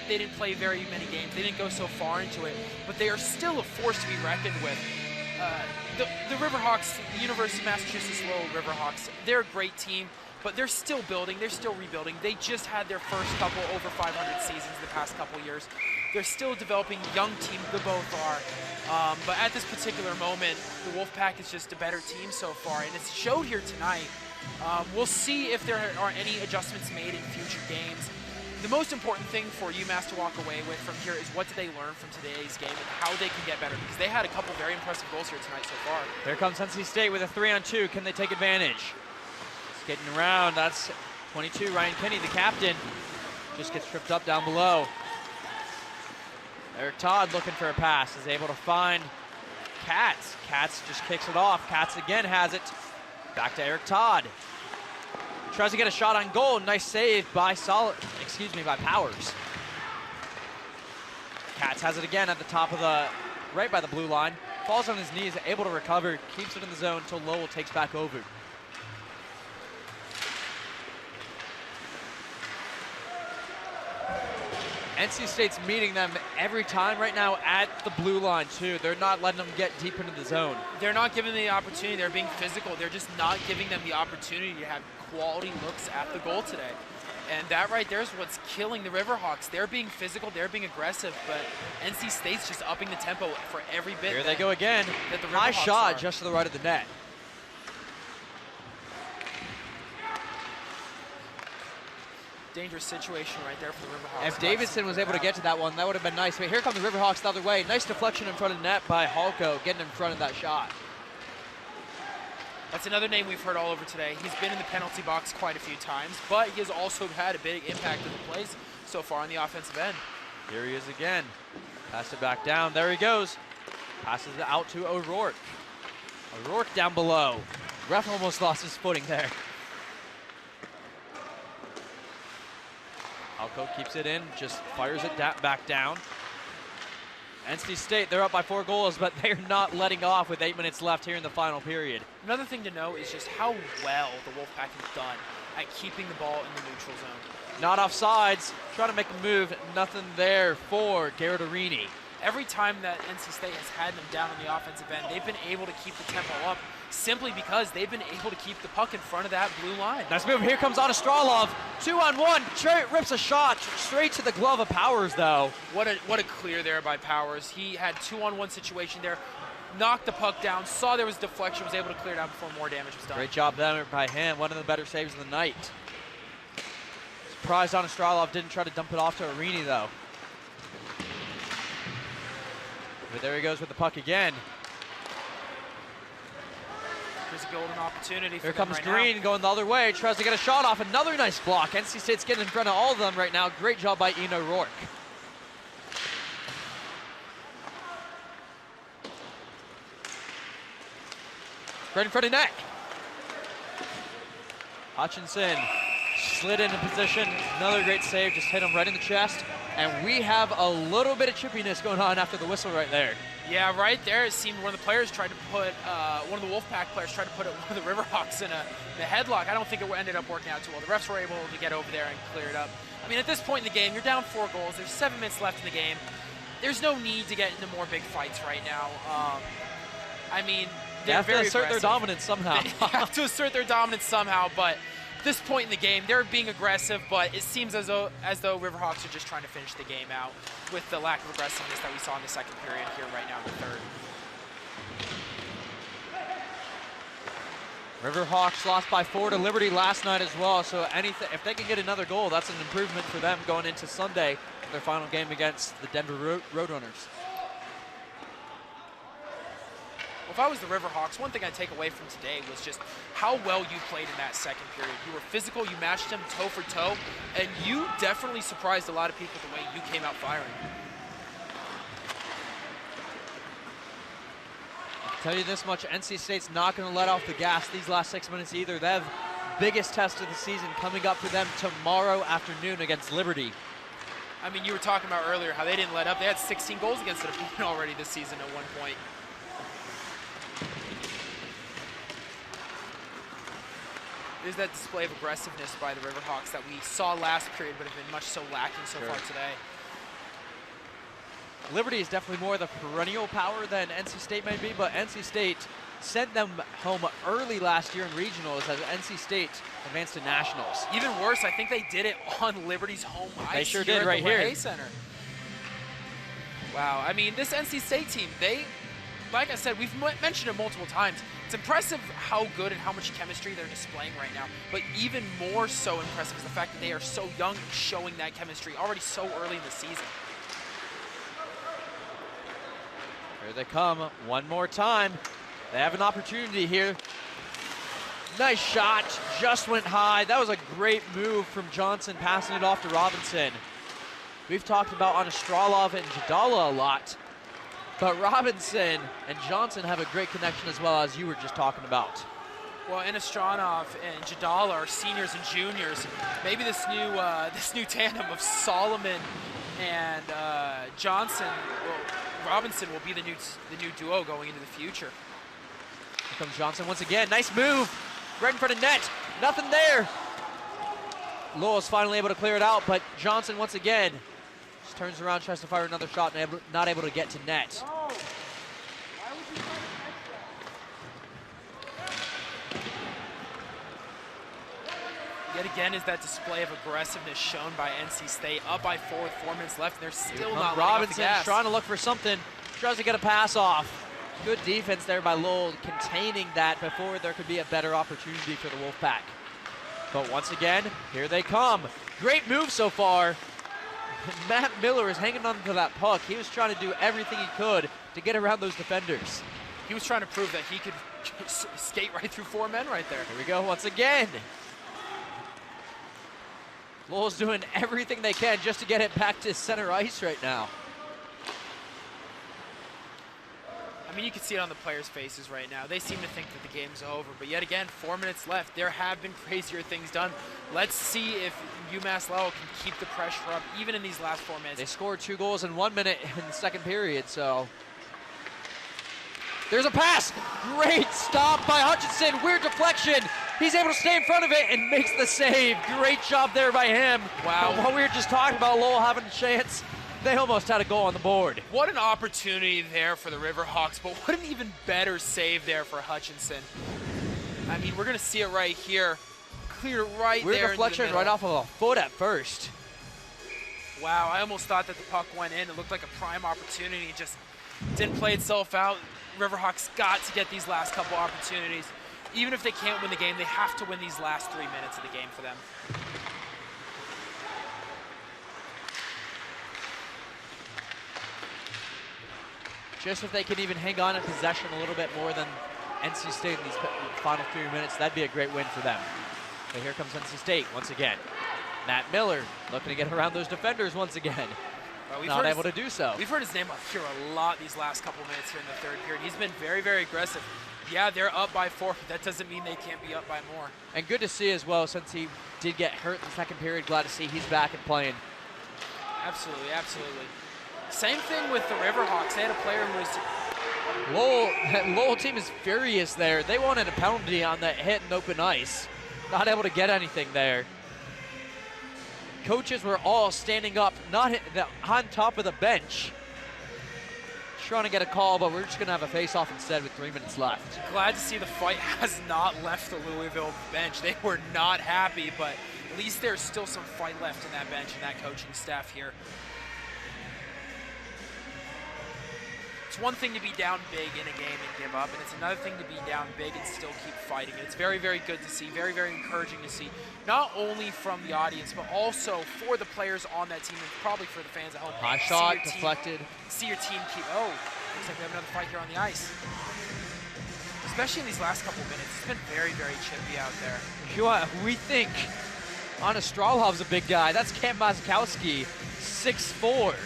didn't play very many games. They didn't go so far into it, but they are still a force to be reckoned with. The Riverhawks, the University of Massachusetts Lowell Riverhawks, they're a great team, but they're still building, they're still rebuilding. They just had their first couple over 500 seasons the past couple years. They're still developing young team, they both are. But at this particular moment, the Wolfpack is just a better team so far, and it's showed here tonight. We'll see if there are any adjustments made in future games. The most important thing for UMass to walk away with from here is what did they learn from today's game and how they can get better, because they had a couple very impressive goals here tonight so far. Here comes NC State with a 3-on-2. Can they take advantage? Skating around, that's 22, Ryan Kinney, the captain. Just gets tripped up down below. Eric Todd looking for a pass, is able to find Katz. Katz just kicks it off. Katz again has it. Back to Eric Todd. Tries to get a shot on goal. Nice save by Powers. Katz has it again at the top of right by the blue line. Falls on his knees, able to recover, keeps it in the zone until Lowell takes back over. NC State's meeting them every time right now at the blue line too. They're not letting them get deep into the zone. They're not giving them the opportunity. They're being physical. They're just not giving them the opportunity to have quality looks at the goal today. And that right there is what's killing the Riverhawks. They're being physical, they're being aggressive, but NC State's just upping the tempo for every bit. Here they go again. High shot just to the right of the net. Dangerous situation right there for the Riverhawks. If Davidson was able to get to that one, that would have been nice. But here come the Riverhawks the other way. Nice deflection in front of the net by Halko, getting in front of that shot. That's another name we've heard all over today. He's been in the penalty box quite a few times, but he has also had a big impact in the plays so far on the offensive end. Here he is again. Pass it back down. There he goes. Passes it out to O'Rourke. O'Rourke down below. Ref almost lost his footing there. Halko keeps it in, just fires it back down. NC State, they're up by 4 goals, but they're not letting off with 8 minutes left here in the final period. Another thing to know is just how well the Wolfpack has done at keeping the ball in the neutral zone. Not offsides, trying to make a move, nothing there for Garrett Arini. Every time that NC State has had them down on the offensive end, they've been able to keep the tempo up simply because they've been able to keep the puck in front of that blue line. Nice move. Here comes Anastralov. 2-on-1. Rips a shot straight to the glove of Powers, though. What a clear there by Powers. He had 2-on-1 situation there, knocked the puck down, saw there was deflection, was able to clear it out before more damage was done. Great job there by him. One of the better saves of the night. Surprised Anastralov didn't try to dump it off to Arini, though. But there he goes with the puck again. There's a golden opportunity for Here comes right Green now. Going the other way. Tries to get a shot off. Another nice block. NC State's getting in front of all of them right now. Great job by Ian O'Rourke. Right in front of net. Hutchinson slid into position. Another great save. Just hit him right in the chest. And we have a little bit of chippiness going on after the whistle right there. Yeah, right there, it seemed one of the players tried to put, one of the Wolfpack players tried to put one of the Riverhawks in the headlock. I don't think it ended up working out too well. The refs were able to get over there and clear it up. I mean, at this point in the game, you're down 4 goals. There's 7 minutes left in the game. There's no need to get into more big fights right now. I mean, they have to assert their dominance somehow. They have to assert their dominance somehow, but at this point in the game, they're being aggressive, but it seems as though Riverhawks are just trying to finish the game out with the lack of aggressiveness that we saw in the second period here right now in the third. Riverhawks lost by 4 to Liberty last night as well, so if they can get another goal, that's an improvement for them going into Sunday, their final game against the Denver Roadrunners. Well, if I was the Riverhawks, one thing I'd take away from today was just how well you played in that second period. You were physical, you matched them toe for toe, and you definitely surprised a lot of people the way you came out firing. I'll tell you this much, NC State's not going to let off the gas these last 6 minutes either. They have biggest test of the season coming up for them tomorrow afternoon against Liberty. I mean, you were talking about earlier how they didn't let up. They had 16 goals against an opponent already this season at one point. There's that display of aggressiveness by the Riverhawks that we saw last period, but have been much so lacking so far today. Liberty is definitely more the perennial power than NC State may be, but NC State sent them home early last year in regionals as NC State advanced to nationals. Even worse, I think they did it on Liberty's home ice. They sure did right here. Center. Wow, I mean, this NC State team, like I said, we've mentioned it multiple times. It's impressive how good and how much chemistry they're displaying right now, but even more so impressive is the fact that they are so young and showing that chemistry already so early in the season. Here they come one more time. They have an opportunity here. Nice shot, just went high. That was a great move from Johnson, passing it off to Robinson. We've talked about Anastralov and Jadala a lot, but Robinson and Johnson have a great connection as well, as you were just talking about. Well, Anastranov and Jadala are seniors and juniors. Maybe this new tandem of Solomon and Johnson, Robinson will be the new duo going into the future. Here comes Johnson once again. Nice move, right in front of net. Nothing there. Lowell's finally able to clear it out, but Johnson once again just turns around, tries to fire another shot, and not able to get to net. Yet again is that display of aggressiveness shown by NC State. Up by 4 with 4 minutes left, and they're still not letting off the gas. Trying to look for something, tries to get a pass off. Good defense there by Lowell, containing that before there could be a better opportunity for the Wolfpack. But once again, here they come. Great move so far. Matt Miller is hanging on to that puck. He was trying to do everything he could to get around those defenders. He was trying to prove that he could skate right through 4 men right there. Here we go once again. Lowell's doing everything they can just to get it back to center ice right now. I mean, you can see it on the players' faces right now. They seem to think that the game's over, but yet again, 4 minutes left. There have been crazier things done. Let's see if UMass Lowell can keep the pressure up, even in these last 4 minutes. They scored 2 goals in 1 minute in the second period, so. There's a pass. Great stop by Hutchinson. Weird deflection. He's able to stay in front of it and makes the save. Great job there by him. Wow. But while we were just talking about Lowell having a chance, they almost had a goal on the board. What an opportunity there for the Riverhawks, but what an even better save there for Hutchinson. I mean, we're going to see it right here. Clear right Weird there. deflection right off of a foot at first. Wow, I almost thought that the puck went in. It looked like a prime opportunity. It just didn't play itself out. Riverhawks got to get these last couple opportunities. Even if they can't win the game, they have to win these last 3 minutes of the game for them. Just if they can even hang on in possession a little bit more than NC State in these final 3 minutes, that'd be a great win for them. But here comes NC State once again. Matt Miller looking to get around those defenders once again. Not able to do so. We've heard his name up here a lot these last couple minutes here in the third period. He's been very, very aggressive. Yeah, they're up by 4, but that doesn't mean they can't be up by more. And good to see as well, since he did get hurt in the second period. Glad to see he's back and playing. Absolutely, absolutely. Same thing with the Riverhawks. They had a player who was Lowell team is furious there. They wanted a penalty on that hit in open ice. Not able to get anything there. Coaches were all standing up, not on top of the bench. Trying to get a call, but we're just going to have a face-off instead with 3 minutes left. glad to see the fight has not left the Louisville bench. They were not happy, but at least there's still some fight left in that bench and that coaching staff here. It's one thing to be down big in a game and give up, and it's another thing to be down big and still keep fighting. It's very, very good to see, very, very encouraging to see, not only from the audience, but also for the players on that team and probably for the fans at home. High shot, deflected. See your team keep, oh, looks like we have another fight here on the ice. Especially in these last couple minutes, it's been very, very chippy out there. We think Anastralov's a big guy. That's Cam Mazakowski, 6'4",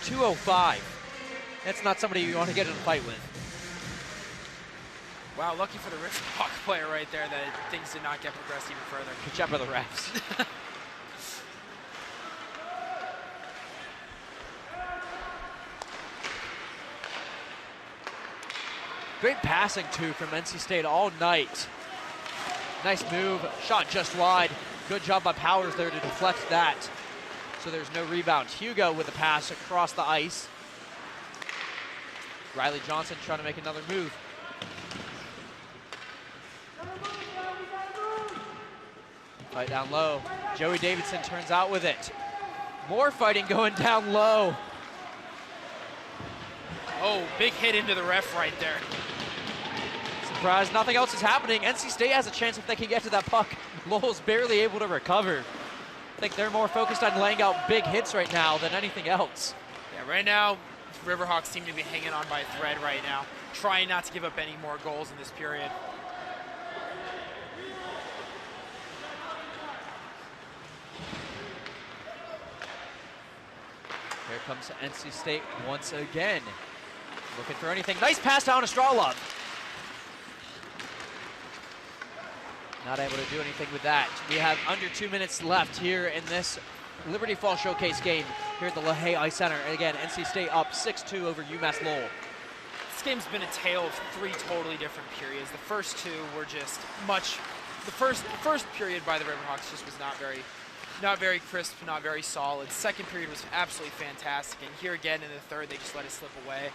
205. That's not somebody you want to get in a fight with. Wow, lucky for the Riverhawk player right there that things did not get progressed even further. Good job by the refs. Great passing, too, from NC State all night. Nice move, shot just wide. Good job by Powers there to deflect that. So there's no rebound. Hugo with the pass across the ice. Riley Johnson trying to make another move. Fight down low. Joey Davidson turns out with it. More fighting going down low. Oh, big hit into the ref right there. Surprise, nothing else is happening. NC State has a chance if they can get to that puck. Lowell's barely able to recover. I think they're more focused on laying out big hits right now than anything else. Yeah, right now, Riverhawks seem to be hanging on by a thread right now, trying not to give up any more goals in this period. Here comes NC State once again. Looking for anything. Nice pass down to Strawlove. Not able to do anything with that. We have under 2 minutes left here in this Liberty Fall Showcase game here at the LaHaye Ice Center. And again, NC State up 6-2 over UMass Lowell. This game's been a tale of three totally different periods. The first two were just much. The first period by the Riverhawks just was not very crisp, not very solid. Second period was absolutely fantastic, and here again in the third, they just let it slip away.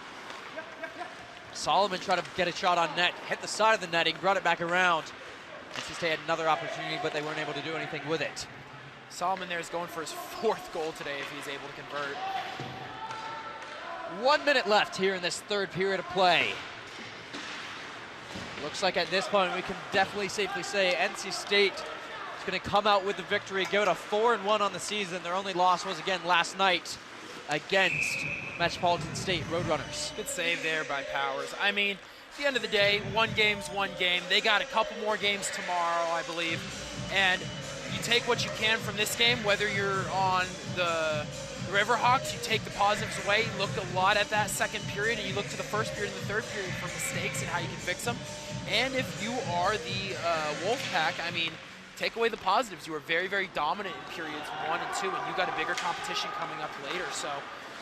Solomon tried to get a shot on net, hit the side of the netting, brought it back around. NC State had another opportunity, but they weren't able to do anything with it. Solomon there is going for his fourth goal today if he's able to convert. 1 minute left here in this third period of play. Looks like at this point we can definitely safely say NC State is going to come out with the victory, go to 4-1 on the season. Their only loss was again last night against Metropolitan State Roadrunners. Good save there by Powers. I mean, at the end of the day, one game's one game. They got a couple more games tomorrow, I believe. And you take what you can from this game, whether you're on the Riverhawks, you take the positives away. You looked a lot at that second period, and you look to the first period and the third period for mistakes and how you can fix them. And if you are the Wolfpack, I mean, take away the positives. You were very, very dominant in periods 1 and 2, and you got a bigger competition coming up later. So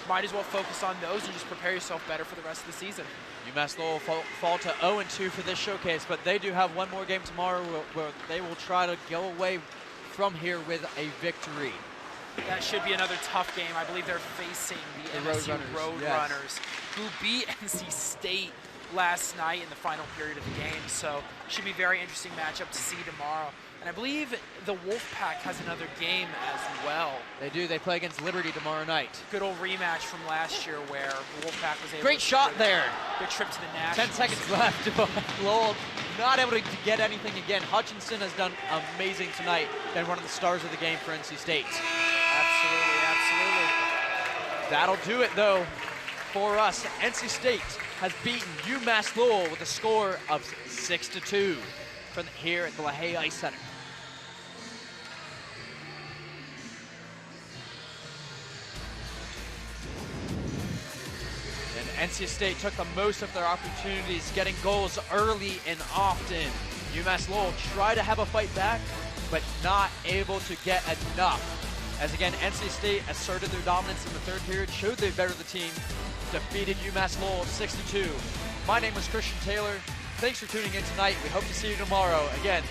might as well focus on those and just prepare yourself better for the rest of the season. UMass Lowell fall to 0-2 for this showcase, but they do have one more game tomorrow where they will try to go away from here with a victory. That should be another tough game. I believe they're facing the MSU Roadrunners, who beat NC State last night in the final period of the game. So should be a very interesting matchup to see tomorrow. And I believe the Wolfpack has another game as well. They do. They play against Liberty tomorrow night. Good old rematch from last year where the Wolfpack was able Great shot there. Good trip to the Nationals. 10 seconds left. Lowell not able to get anything again. Hutchinson has done amazing tonight. Been one of the stars of the game for NC State. Absolutely, absolutely. That'll do it, though, for us. NC State has beaten UMass Lowell with a score of 6-2 from here at the LaHaye Ice Center. And NC State took the most of their opportunities, getting goals early and often. UMass Lowell tried to have a fight back, but not able to get enough. As again, NC State asserted their dominance in the third period, showed they bettered the team, defeated UMass Lowell 62. My name was Christian Taylor. Thanks for tuning in tonight. We hope to see you tomorrow. Again,